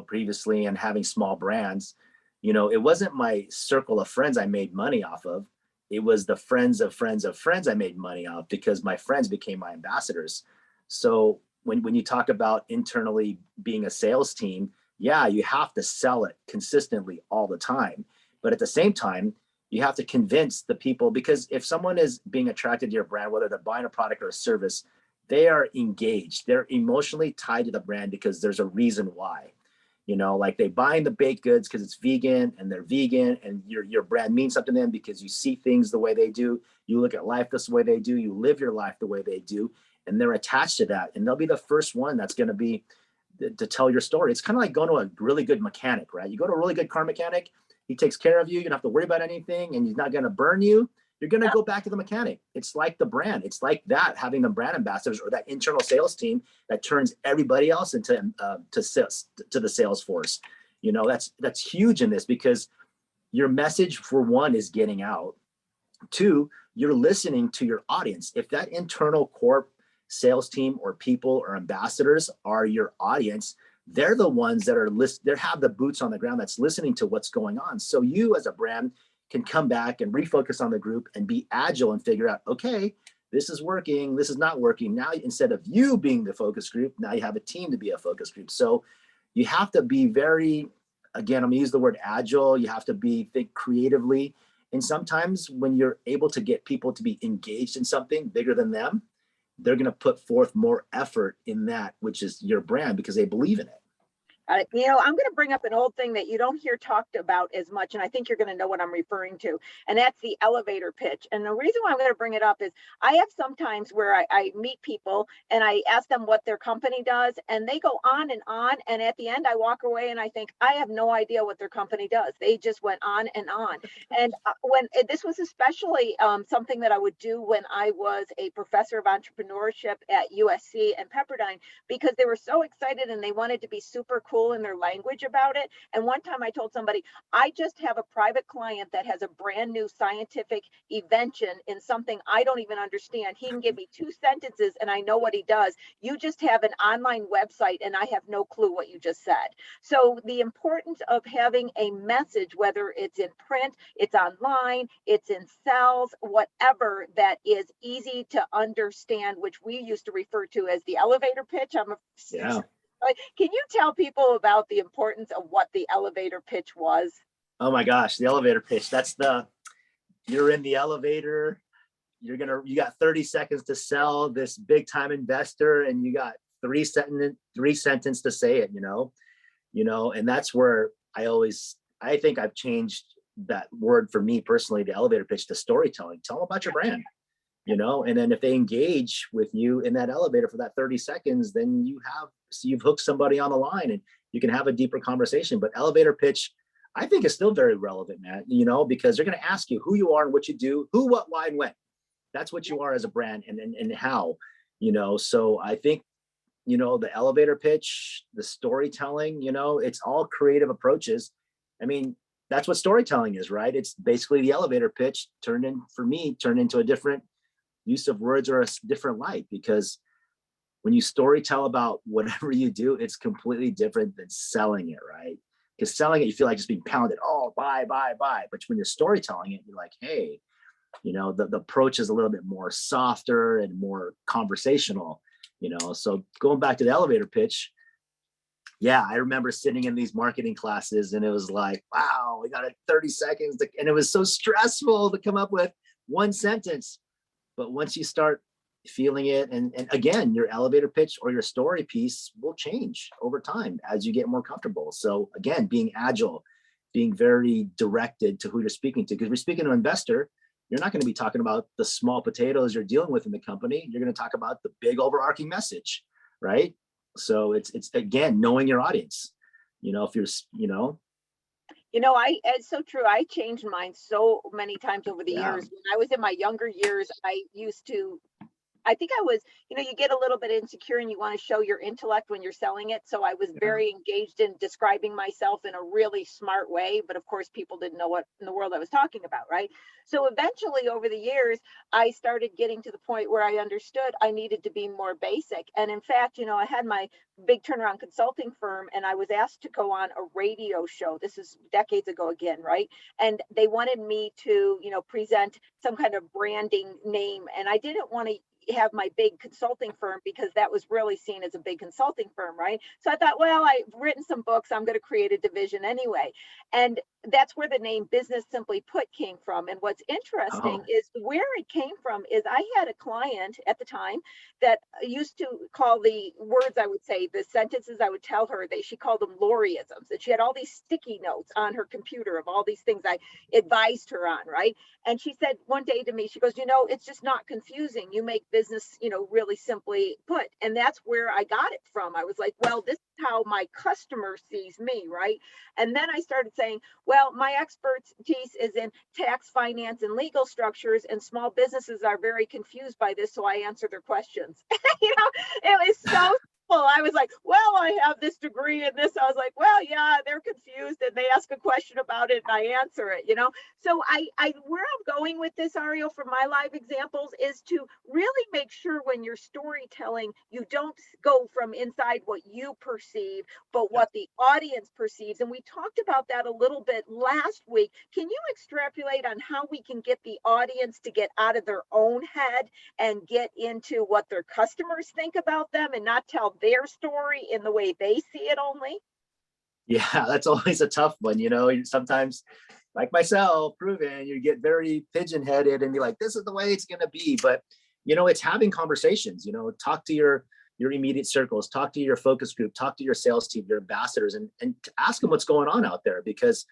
previously, and having small brands, it wasn't my circle of friends I made money off of. It was the friends of friends of friends I made money off, because my friends became my ambassadors. So when you talk about internally being a sales team, you have to sell it consistently all the time. But at the same time, you have to convince the people, because if someone is being attracted to your brand, whether they're buying a product or a service, they are engaged. They're emotionally tied to the brand because there's a reason why. Like they buying the baked goods because it's vegan and they're vegan, and your brand means something to them because you see things the way they do. You look at life the way they do. You live your life the way they do, and they're attached to that. And they'll be the first one that's going to be to tell your story. It's kind of like going to a really good mechanic, right? You go to a really good car mechanic, he takes care of you. You don't have to worry about anything, and he's not going to burn you. You're going to go back to the mechanic. It's like the brand. It's like that, having the brand ambassadors or that internal sales team that turns everybody else into to the sales force. That's huge in this, because your message, for one, is getting out. 2, you're listening to your audience. If that internal core sales team or people or ambassadors are your audience, they're the ones that are they have the boots on the ground that's listening to what's going on. So you as a brand can come back and refocus on the group and be agile and figure out, okay, this is working, this is not working. Now, instead of you being the focus group, now you have a team to be a focus group. So you have to be very, again, I'm gonna use the word agile. You have to think creatively. And sometimes when you're able to get people to be engaged in something bigger than them, they're gonna put forth more effort in that, which is your brand, because they believe in it. You know, I'm going to bring up an old thing that you don't hear talked about as much, and I think you're going to know what I'm referring to, and that's the elevator pitch. And the reason why I'm going to bring it up is I have sometimes where I meet people and I ask them what their company does, and they go on, and at the end I walk away and I think, I have no idea what their company does. They just went on and on. And when this was especially something that I would do when I was a professor of entrepreneurship at USC and Pepperdine, because they were so excited and they wanted to be super cool in their language about it. And one time I told somebody, I just have a private client that has a brand new scientific invention in something I don't even understand. He can give me 2 sentences and I know what he does. You just have an online website and I have no clue what you just said. So the importance of having a message, whether it's in print, it's online, it's in cells, whatever, that is easy to understand, which we used to refer to as the elevator pitch. Yeah. Can you tell people about the importance of what the elevator pitch was? Oh my gosh, the elevator pitch. That's you're in the elevator, you got 30 seconds to sell this big time investor, and you got three sentences to say it, and that's where I think I've changed that word for me personally, the elevator pitch, to storytelling. Tell them about your brand. And then if they engage with you in that elevator for that 30 seconds, then you've hooked somebody on the line and you can have a deeper conversation. But elevator pitch, I think, is still very relevant, Matt, because they're going to ask you who you are and what you do, who, what, why, and when. That's what you are as a brand, and how, so I think, the elevator pitch, the storytelling, it's all creative approaches. I mean, that's what storytelling is, right? It's basically the elevator pitch turned into a different use of words or a different light, because when you storytell about whatever you do, it's completely different than selling it, right? Because selling it, you feel like just being pounded, oh, buy. But when you're storytelling it, you're like, hey, the approach is a little bit more softer and more conversational, so going back to the elevator pitch, yeah, I remember sitting in these marketing classes and it was like, wow, we got 30 seconds and it was so stressful to come up with one sentence. But once you start feeling it, and again, your elevator pitch or your story piece will change over time as you get more comfortable. So again, being agile, being very directed to who you're speaking to, because if you're speaking to an investor, you're not going to be talking about the small potatoes you're dealing with in the company. You're going to talk about the big overarching message, right? So it's again, knowing your audience, if you're, it's so true. I changed mine so many times over the years. When I was in my younger years, I think I was, you get a little bit insecure and you want to show your intellect when you're selling it. So I was very engaged in describing myself in a really smart way. But of course, people didn't know what in the world I was talking about, right? So eventually over the years, I started getting to the point where I understood I needed to be more basic. And in fact, I had my big turnaround consulting firm and I was asked to go on a radio show. This is decades ago again, right? And they wanted me to, present some kind of branding name. And I didn't want to have my big consulting firm because that was really seen as a big consulting firm, right? So I thought, well, I've written some books, I'm going to create a division anyway. And that's where the name Business Simply Put came from. And what's interesting is where it came from is I had a client at the time that used to call the words, I would say, the sentences I would tell her, she called them Loriisms. And she had all these sticky notes on her computer of all these things I advised her on, right? And she said one day to me, she goes, it's just not confusing. You make business, really simply put. And that's where I got it from. I was like, well, this is how my customer sees me, right? And then I started saying, well, my expertise is in tax, finance, and legal structures, and small businesses are very confused by this, so I answer their questions. It was so I was like, well, I have this degree in this. I was like, well, yeah, they're confused and they ask a question about it and I answer it, you know? So where I'm going with this, Ariel, from my live examples is to really make sure when you're storytelling, you don't go from inside what you perceive, but what the audience perceives. And we talked about that a little bit last week. Can you extrapolate on how we can get the audience to get out of their own head and get into what their customers think about them and not tell their story in the way they see it only? Yeah, that's always a tough one. You know, sometimes, like myself, proven, you get very pigeon-headed and be like, this is the way it's going to be. But, you know, it's having conversations, you know, talk to your immediate circles, talk to your focus group, talk to your sales team, your ambassadors, and ask them what's going on out there. Because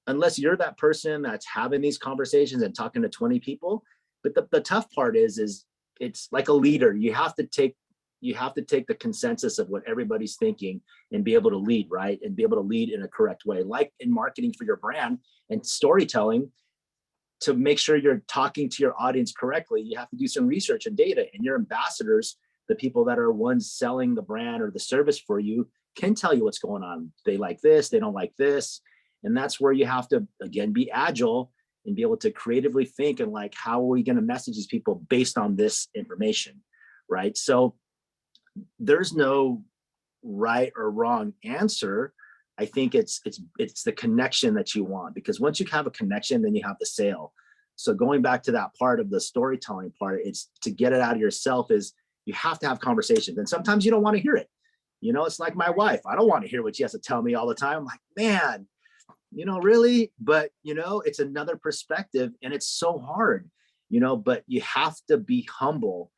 unless you're that person that's having these conversations and talking to 20 people, but the tough part is it's like a leader. You have to take the consensus of what everybody's thinking and be able to lead, right? And be able to lead in a correct way, like in marketing for your brand and storytelling. To make sure you're talking to your audience correctly, you have to do some research and data, and your ambassadors, the people that are ones selling the brand or the service for you, can tell you what's going on. They like this, they don't like this. And that's where you have to, again, be agile and be able to creatively think and like, how are we going to message these people based on this information, right? So there's no right or wrong answer. I think it's the connection that you want, because once you have a connection, then you have the sale. So going back to that part of the storytelling part, it's to get it out of yourself is you have to have conversations. And sometimes you don't want to hear it. You know, it's like my wife. I don't want to hear what she has to tell me all the time. I'm like, man, you know, really? But, you know, it's another perspective and it's so hard, you know, but you have to be humble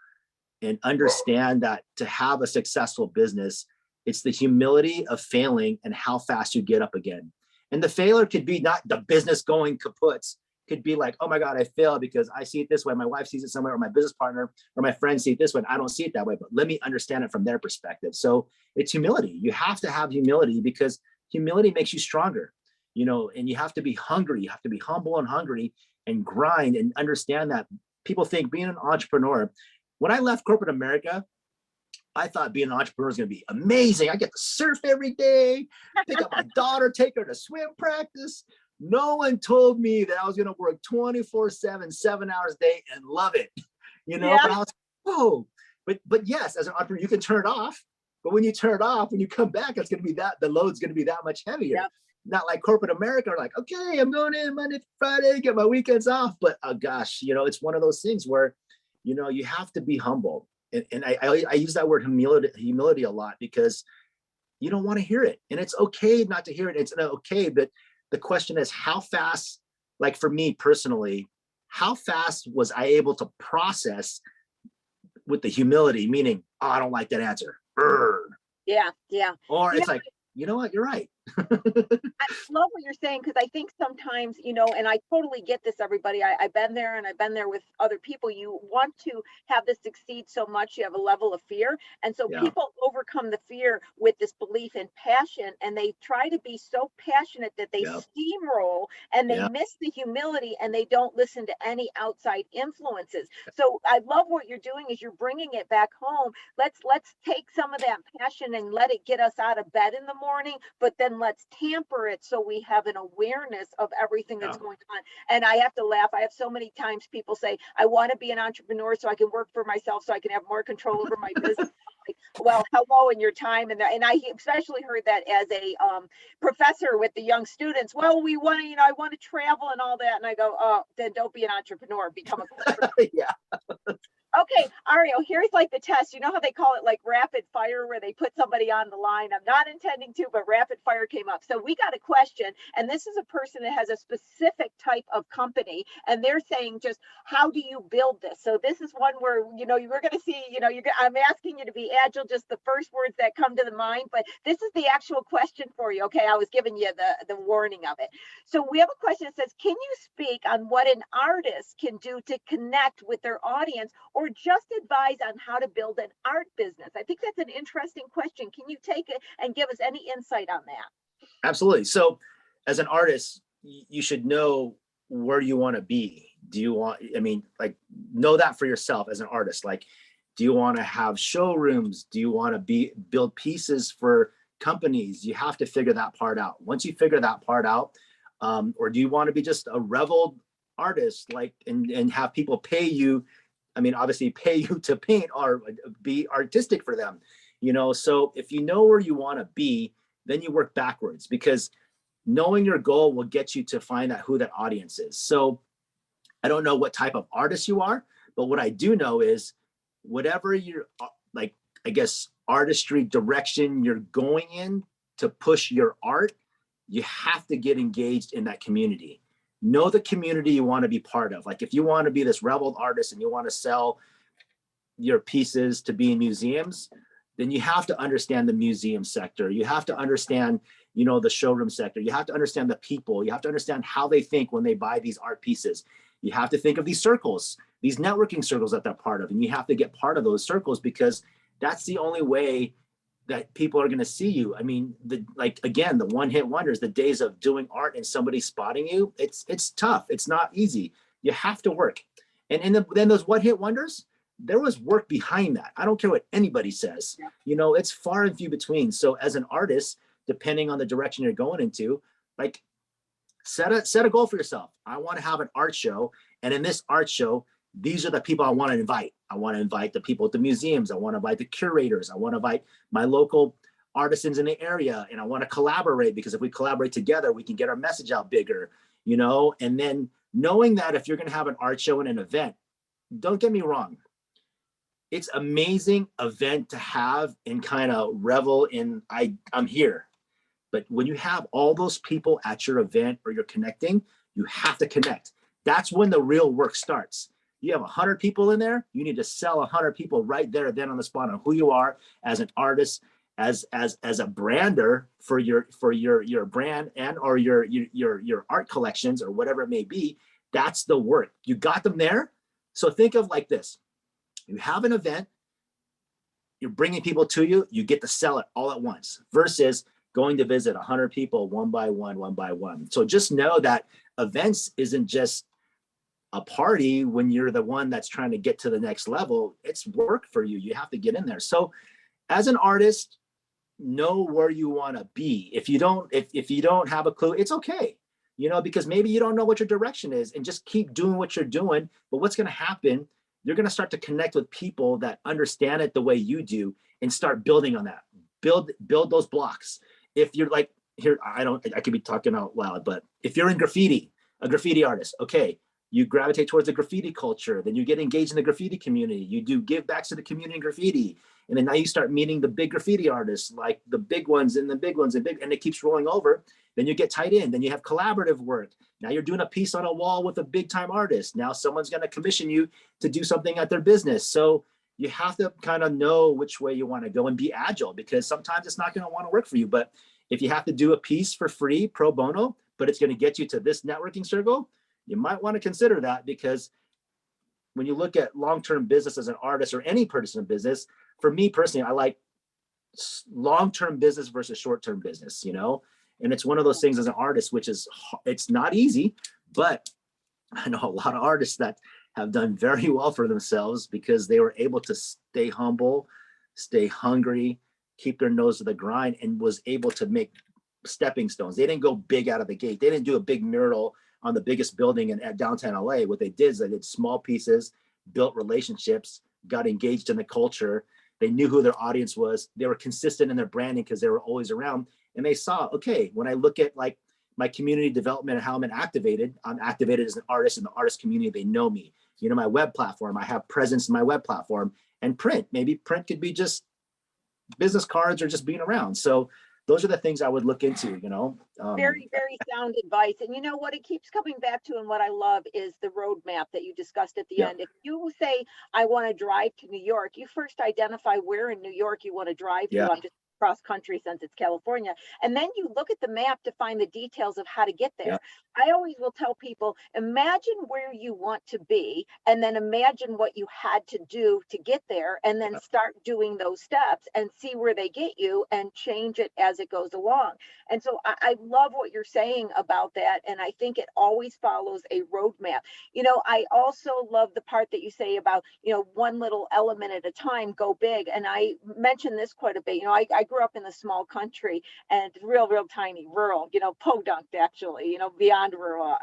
and understand that to have a successful business, it's the humility of failing and how fast you get up again. And the failure could be not the business going kaputs, could be like, oh my God, I failed because I see it this way. My wife sees it somewhere, or my business partner or my friends see it this way. I don't see it that way, but let me understand it from their perspective. So it's humility. You have to have humility because humility makes you stronger, you know, and you have to be hungry. You have to be humble and hungry and grind and understand that people think being an entrepreneur. When I left corporate America, I thought being an entrepreneur is going to be amazing. I get to surf every day, pick up my daughter, take her to swim practice. No one told me that I was going to work 24/7, 7 hours a day and love it. You know, but I was, whoa. But yes, as an entrepreneur, you can turn it off. But when you turn it off, when you come back, it's going to be the load's going to be that much heavier. Yep. Not like corporate America, are like, okay, I'm going in Monday, Friday, get my weekends off. But oh gosh, you know, it's one of those things where, you know, you have to be humble. And I use that word humility a lot because you don't want to hear it. And it's okay not to hear it. It's okay. But the question is how fast, like for me personally, how fast was I able to process with the humility, meaning, oh, I don't like that answer. Yeah. Or it's like, you know what, you're right. I love what you're saying, because I think sometimes, you know, and I totally get this, everybody. I've been there and I've been there with other people. You want to have this succeed so much, you have a level of fear. And so people overcome the fear with this belief and passion, and they try to be so passionate that they steamroll and they miss the humility and they don't listen to any outside influences. So I love what you're doing is you're bringing it back home. Let's take some of that passion and let it get us out of bed in the morning, but then let's tamper it so we have an awareness of everything that's going on. And I have to laugh. I have so many times people say, I want to be an entrepreneur so I can work for myself, so I can have more control over my business. Like, well, hello in your time. And I especially heard that as a professor with the young students. Well, we want to, you know, I want to travel and all that. And I go, oh, then don't be an entrepreneur, become a corporate. Okay, Ariel, here's like the test. You know how they call it like rapid fire, where they put somebody on the line? I'm not intending to, but rapid fire came up. So we got a question, and this is a person that has a specific type of company, and they're saying just, how do you build this? So this is one where, you know, we're going to see, you know, I'm asking you to be agile, just the first words that come to the mind, but this is the actual question for you. Okay, I was giving you the warning of it. So we have a question that says, can you speak on what an artist can do to connect with their audience, or just advise on how to build an art business? I think that's an interesting question. Can you take it and give us any insight on that? Absolutely. So as an artist, you should know where you want to be. Do you want, I mean, like, know that for yourself as an artist. Like, Do you want to have showrooms? Do you want to build pieces for companies? You have to figure that part out. Once you figure that part out, or do you want to be just a revel artist, like, and have people pay you? I mean, obviously pay you to paint or be artistic for them, you know? So if you know where you want to be, then you work backwards, because knowing your goal will get you to find out who that audience is. So I don't know what type of artist you are, but what I do know is whatever you're, like, I guess, artistry direction you're going in to push your art, you have to get engaged in that community. Know the community you want to be part of. Like if you want to be this rebel artist and you want to sell your pieces to be in museums, then you have to understand the museum sector. You have to understand, you know, the showroom sector. You have to understand the people. You have to understand how they think when they buy these art pieces. You have to think of these circles, these networking circles that they're part of, and you have to get part of those circles, because that's the only way that people are going to see you. I mean, like again, the one-hit wonders, the days of doing art and somebody spotting you, it's tough. It's not easy. You have to work. And then those one-hit wonders, there was work behind that. I don't care what anybody says. You know, it's far and few between. So as an artist, depending on the direction you're going into, like set a goal for yourself. I want to have an art show, and in this art show, these are the people I want to invite. I want to invite the people at the museums. I want to invite the curators. I want to invite my local artisans in the area, and I want to collaborate, because if we collaborate together, we can get our message out bigger, you know? And then knowing that if you're going to have an art show and an event, don't get me wrong, it's amazing event to have and kind of revel in, I'm here. But when you have all those people at your event or you're connecting, you have to connect. That's when the real work starts. You have 100 people in there, you need to sell 100 people right there, then on the spot, on who you are as an artist, as a brander for your brand and or your art collections or whatever it may be. That's the work. You got them there. So think of like this. You have an event, you're bringing people to you, you get to sell it all at once, versus going to visit 100 people one by one. So just know that events isn't just a party when you're the one that's trying to get to the next level. It's work for you. You have to get in there. So as an artist, know where you want to be. If you don't have a clue, it's okay, you know, because maybe you don't know what your direction is, and just keep doing what you're doing. But what's going to happen, you're going to start to connect with people that understand it the way you do, and start building on that. Build those blocks. If you're like, here, I could be talking out loud, but if you're in graffiti, a graffiti artist, okay, you gravitate towards the graffiti culture, then you get engaged in the graffiti community, you do give backs to the community in graffiti, and then now you start meeting the big graffiti artists, like the big ones and the big ones and it keeps rolling over. Then you get tied in, then you have collaborative work. Now you're doing a piece on a wall with a big time artist. Now someone's going to commission you to do something at their business. So you have to kind of know which way you want to go and be agile, because sometimes it's not going to want to work for you. But if you have to do a piece for free, pro bono, but it's going to get you to this networking circle, you might want to consider that, because when you look at long-term business as an artist or any person in business, for me personally, I like long-term business versus short-term business, you know? And it's one of those things as an artist, which is, it's not easy, but I know a lot of artists that have done very well for themselves because they were able to stay humble, stay hungry, keep their nose to the grind, and was able to make stepping stones. They didn't go big out of the gate. They didn't do a big mural on the biggest building at downtown LA. What they did is they did small pieces, built relationships, got engaged in the culture. They knew who their audience was. They were consistent in their branding because they were always around. And they saw, okay, when I look at like my community development and how I'm activated as an artist in the artist community. They know me. You know, my web platform, I have presence in my web platform, and print. Maybe print could be just business cards or just being around. So those are the things I would look into, you know. Very, very sound advice. And you know what it keeps coming back to, and what I love is the roadmap that you discussed at the end. If you say, I want to drive to New York, you first identify where in New York you want to drive to. I'm just cross country since it's California. And then you look at the map to find the details of how to get there. Yeah. I always will tell people, imagine where you want to be, and then imagine what you had to do to get there, and then start doing those steps and see where they get you and change it as it goes along. And so I love what you're saying about that. And I think it always follows a roadmap. I also love the part that you say about, one little element at a time, go big. And I mentioned this quite a bit. I grew up in a small country, and real tiny, rural, podunk actually, beyond rural.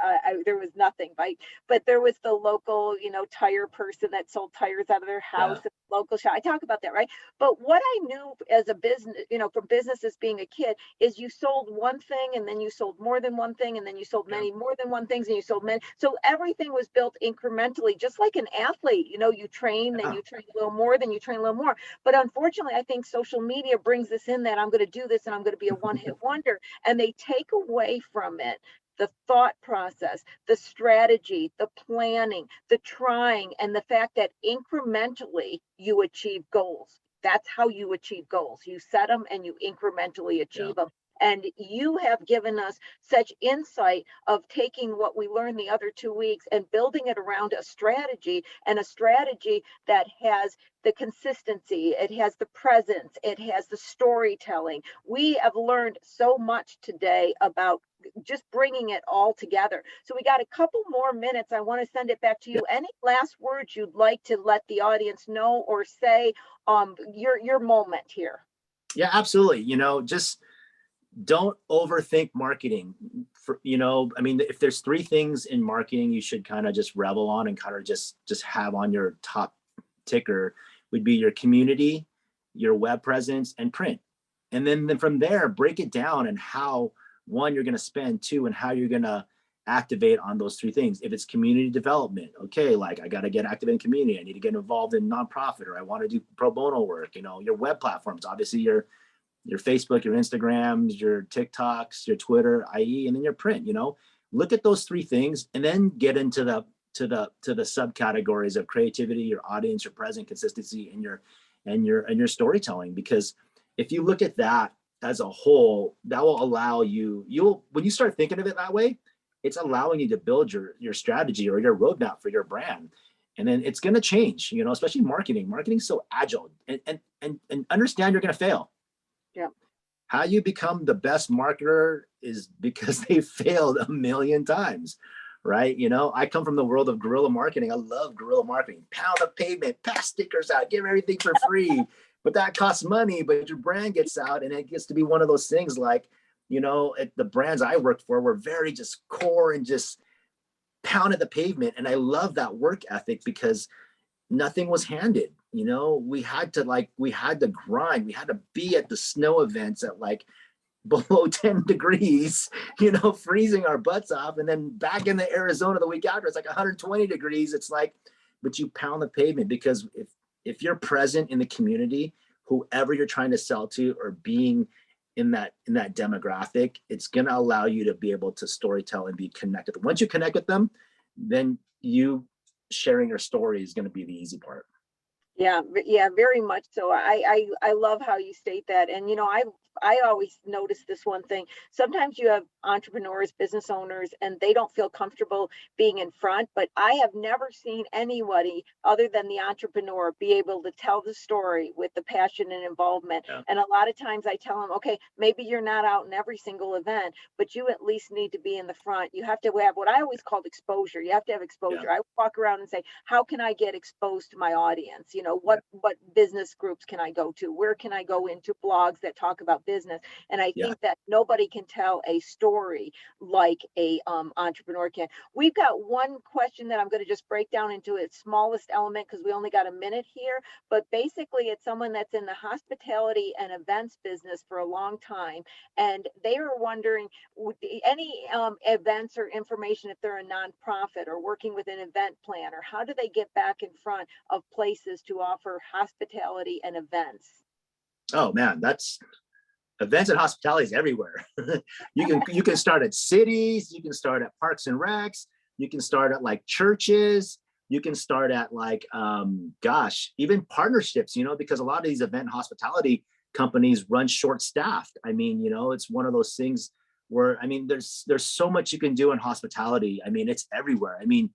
There was nothing, right? But there was the local, tire person that sold tires out of their house, at the local shop. I talk about that, right? But what I knew as a business, from businesses being a kid, is you sold one thing, and then you sold more than one thing, and then you sold many more than one things, and you sold many. So everything was built incrementally, just like an athlete. You train, then you train a little more, then you train a little more. But unfortunately, I think social media brings this in, that I'm going to do this and I'm going to be a one-hit wonder, and they take away from it the thought process, the strategy, the planning, the trying, and the fact that incrementally you achieve goals. That's how you achieve goals. You set them and you incrementally achieve them. And you have given us such insight of taking what we learned the other 2 weeks and building it around a strategy, and a strategy that has the consistency, it has the presence, it has the storytelling. We have learned so much today about just bringing it all together. So we got a couple more minutes. I want to send it back to you. Any last words you'd like to let the audience know or say, your moment here? Yeah, absolutely. Just don't overthink marketing. If there's 3 things in marketing you should kind of just revel on and kind of just have on your top ticker, would be your community, your web presence, and print. And then from there, break it down and how, 1, you're going to spend, 2, and how you're going to activate on those 3 things. If it's community development, okay, like I got to get active in community, I need to get involved in nonprofit, or I want to do pro bono work. Your web platforms, obviously your Facebook, your Instagrams, your TikToks, your Twitter, i.e., and then your print. Look at those 3 things, and then get into the subcategories of creativity, your audience, your present, consistency, and your storytelling. Because if you look at that as a whole, that will allow you, when you start thinking of it that way, it's allowing you to build your strategy or your roadmap for your brand. And then it's going to change, especially marketing. Marketing's so agile, and understand you're going to fail. Yeah. How you become the best marketer is because they failed a million times, right? I come from the world of guerrilla marketing. I love guerrilla marketing. Pound the pavement, pass stickers out, give everything for free. But that costs money, but your brand gets out, and it gets to be one of those things like, the brands I worked for were very just core and just pounded the pavement. And I love that work ethic because nothing was handed. We had to grind. We had to be at the snow events at like below 10 degrees, freezing our butts off. And then back in the Arizona the week after, it's like 120 degrees. It's like, but you pound the pavement, because if you're present in the community, whoever you're trying to sell to, or being in that demographic, it's going to allow you to be able to storytell and be connected. Once you connect with them, then you sharing your story is going to be the easy part. Yeah, very much so. I love how you state that. And I always notice this one thing. Sometimes you have entrepreneurs, business owners, and they don't feel comfortable being in front, but I have never seen anybody other than the entrepreneur be able to tell the story with the passion and involvement. Yeah. And a lot of times I tell them, okay, maybe you're not out in every single event, but you at least need to be in the front. You have to have what I always called exposure. You have to have exposure. Yeah. I walk around and say, how can I get exposed to my audience? What business groups can I go to? Where can I go into blogs that talk about business? And I think that nobody can tell a story like a entrepreneur can. We've got one question that I'm going to just break down into its smallest element, because we only got a minute here. But basically, it's someone that's in the hospitality and events business for a long time, and they are wondering, any events or information, if they're a nonprofit or working with an event planner, how do they get back in front of places to offer hospitality and events? Oh man, that's events and hospitality is everywhere. you can start at cities, you can start at parks and recs, you can start at like churches, you can start at like even partnerships, because a lot of these event hospitality companies run short-staffed. I mean, you know, it's one of those things where, I mean, there's so much you can do in hospitality. I mean, it's everywhere. I mean,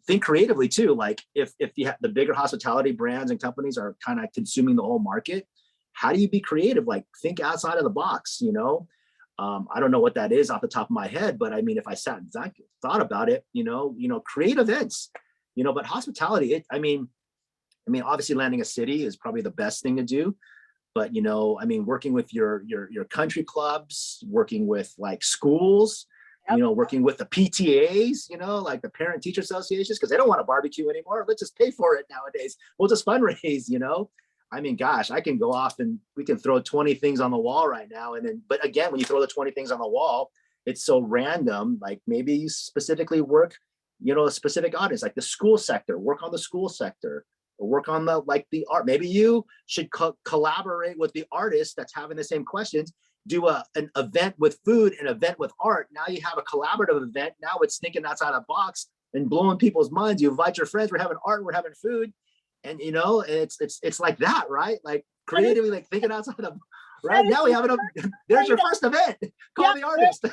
think creatively too. Like if you have the bigger hospitality brands and companies are kind of consuming the whole market, how do you be creative? Like think outside of the box, you know? I don't know what that is off the top of my head, but I mean, if I sat and thought about it, you know, create events, you know, but hospitality, I mean, obviously landing a city is probably the best thing to do, but, you know, I mean, working with your country clubs, working with like schools, you know, working with the PTAs, you know, like the parent teacher associations, because they don't want to barbecue anymore. Let's just pay for it nowadays. We'll just fundraise, you know. I mean, gosh, I can go off and we can throw 20 things on the wall right now. And then, but again, when you throw the 20 things on the wall, it's so random. Like maybe you specifically work, you know, a specific audience, like the school sector, work on the school sector, or work on the art. Maybe you should collaborate with the artist that's having the same questions, do an event with food, an event with art. Now you have a collaborative event. Now it's thinking outside the box and blowing people's minds. You invite your friends, we're having art, we're having food. And you know, it's like that, right? Like creatively, like thinking outside of, right? Now we have it. There's your first event. Call the artist.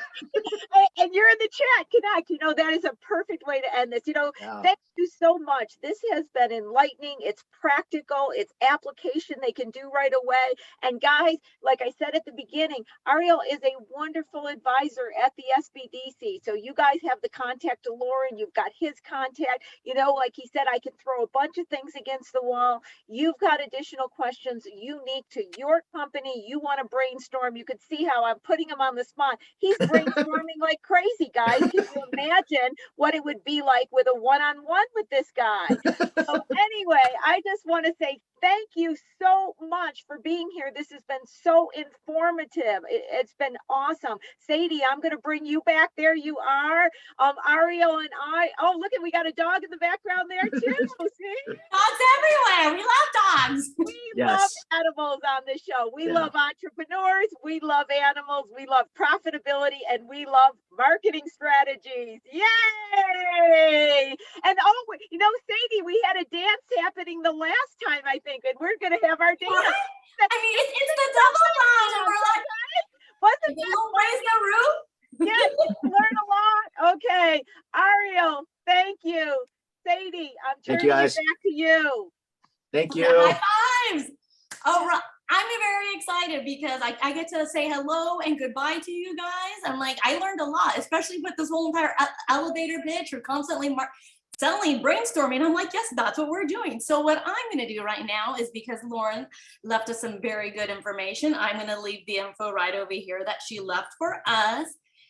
And you're in the chat, connect. You know, that is a perfect way to end this. You know, thank you so much. This has been enlightening. It's practical. It's application they can do right away. And guys, like I said at the beginning, Ariel is a wonderful advisor at the SBDC. So you guys have the contact to Lauren. You've got his contact. You know, like he said, I can throw a bunch of things against the wall. You've got additional questions unique to your company. You want to brainstorm. You could see how I'm putting him on the spot. He's brainstorming like crazy, guys. Can you imagine what it would be like with a one-on-one with this guy? So anyway, I just want to say thank you so much for being here. This has been so informative. It's been awesome. Sadie, I'm going to bring you back. There you are. Ariel and I, oh, look, we got a dog in the background there too. See? Dogs everywhere. We love dogs. We love animals on this show. We love entrepreneurs. We love animals. We love profitability, and we love marketing strategies. Yay! And oh, you know, Sadie, we had a dance happening the last time, I think, and we're going to have our dance. What? I mean, it's the double round, and we're like, wasn't the little boys in the room? Yes, you learn a lot. Okay, Ariel, thank you. Sadie, I'm turning it back to you. Thank you. High fives. Oh, I'm very excited because I get to say hello and goodbye to you guys. I'm like, I learned a lot, especially with this whole entire elevator pitch or constantly suddenly brainstorming. I'm like, yes, that's what we're doing. So what I'm going to do right now is, because Lauren left us some very good information, I'm going to leave the info right over here that she left for us.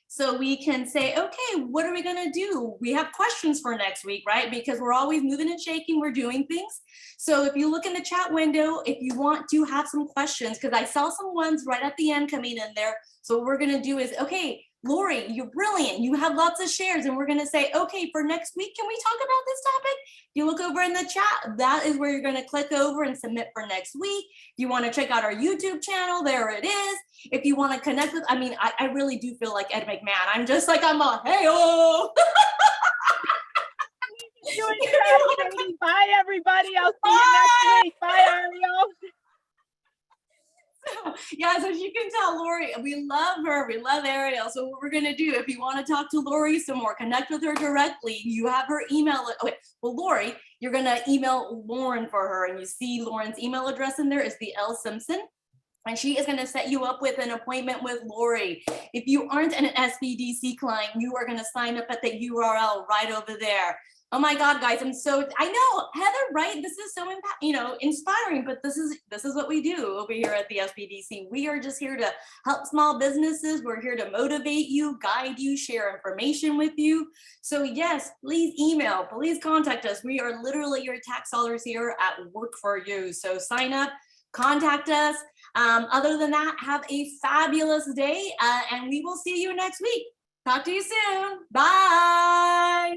So we can say, okay, what are we going to do? We have questions for next week, right? Because we're always moving and shaking. We're doing things. So if you look in the chat window, if you want to have some questions, because I saw some ones right at the end coming in there. So what we're going to do is, okay, Lori, you're brilliant. You have lots of shares, and we're going to say, okay, for next week, can we talk about this topic? You look over in the chat, that is where you're going to click over and submit for next week. If you want to check out our YouTube channel, there it is. If you want to connect with, I mean, I really do feel like Ed McMahon. I'm just like, I'm a, hey-oh. Bye, everybody. I'll see you next week. Bye, Ariel. So, yeah, so as you can tell, Lori, we love her. We love Ariel. So what we're going to do, if you want to talk to Lori some more, connect with her directly. You have her email. Okay, well, Lori, you're going to email Lauren for her. And you see Lauren's email address in there is the L Simpson. And she is going to set you up with an appointment with Lori. If you aren't an SBDC client, you are going to sign up at the URL right over there. Oh my God, guys, I know, Heather, right? This is so, inspiring, but this is what we do over here at the SBDC. We are just here to help small businesses. We're here to motivate you, guide you, share information with you. So yes, please email, please contact us. We are literally your tax dollars here at work for you. So sign up, contact us. Other than that, have a fabulous day, and we will see you next week. Talk to you soon. Bye.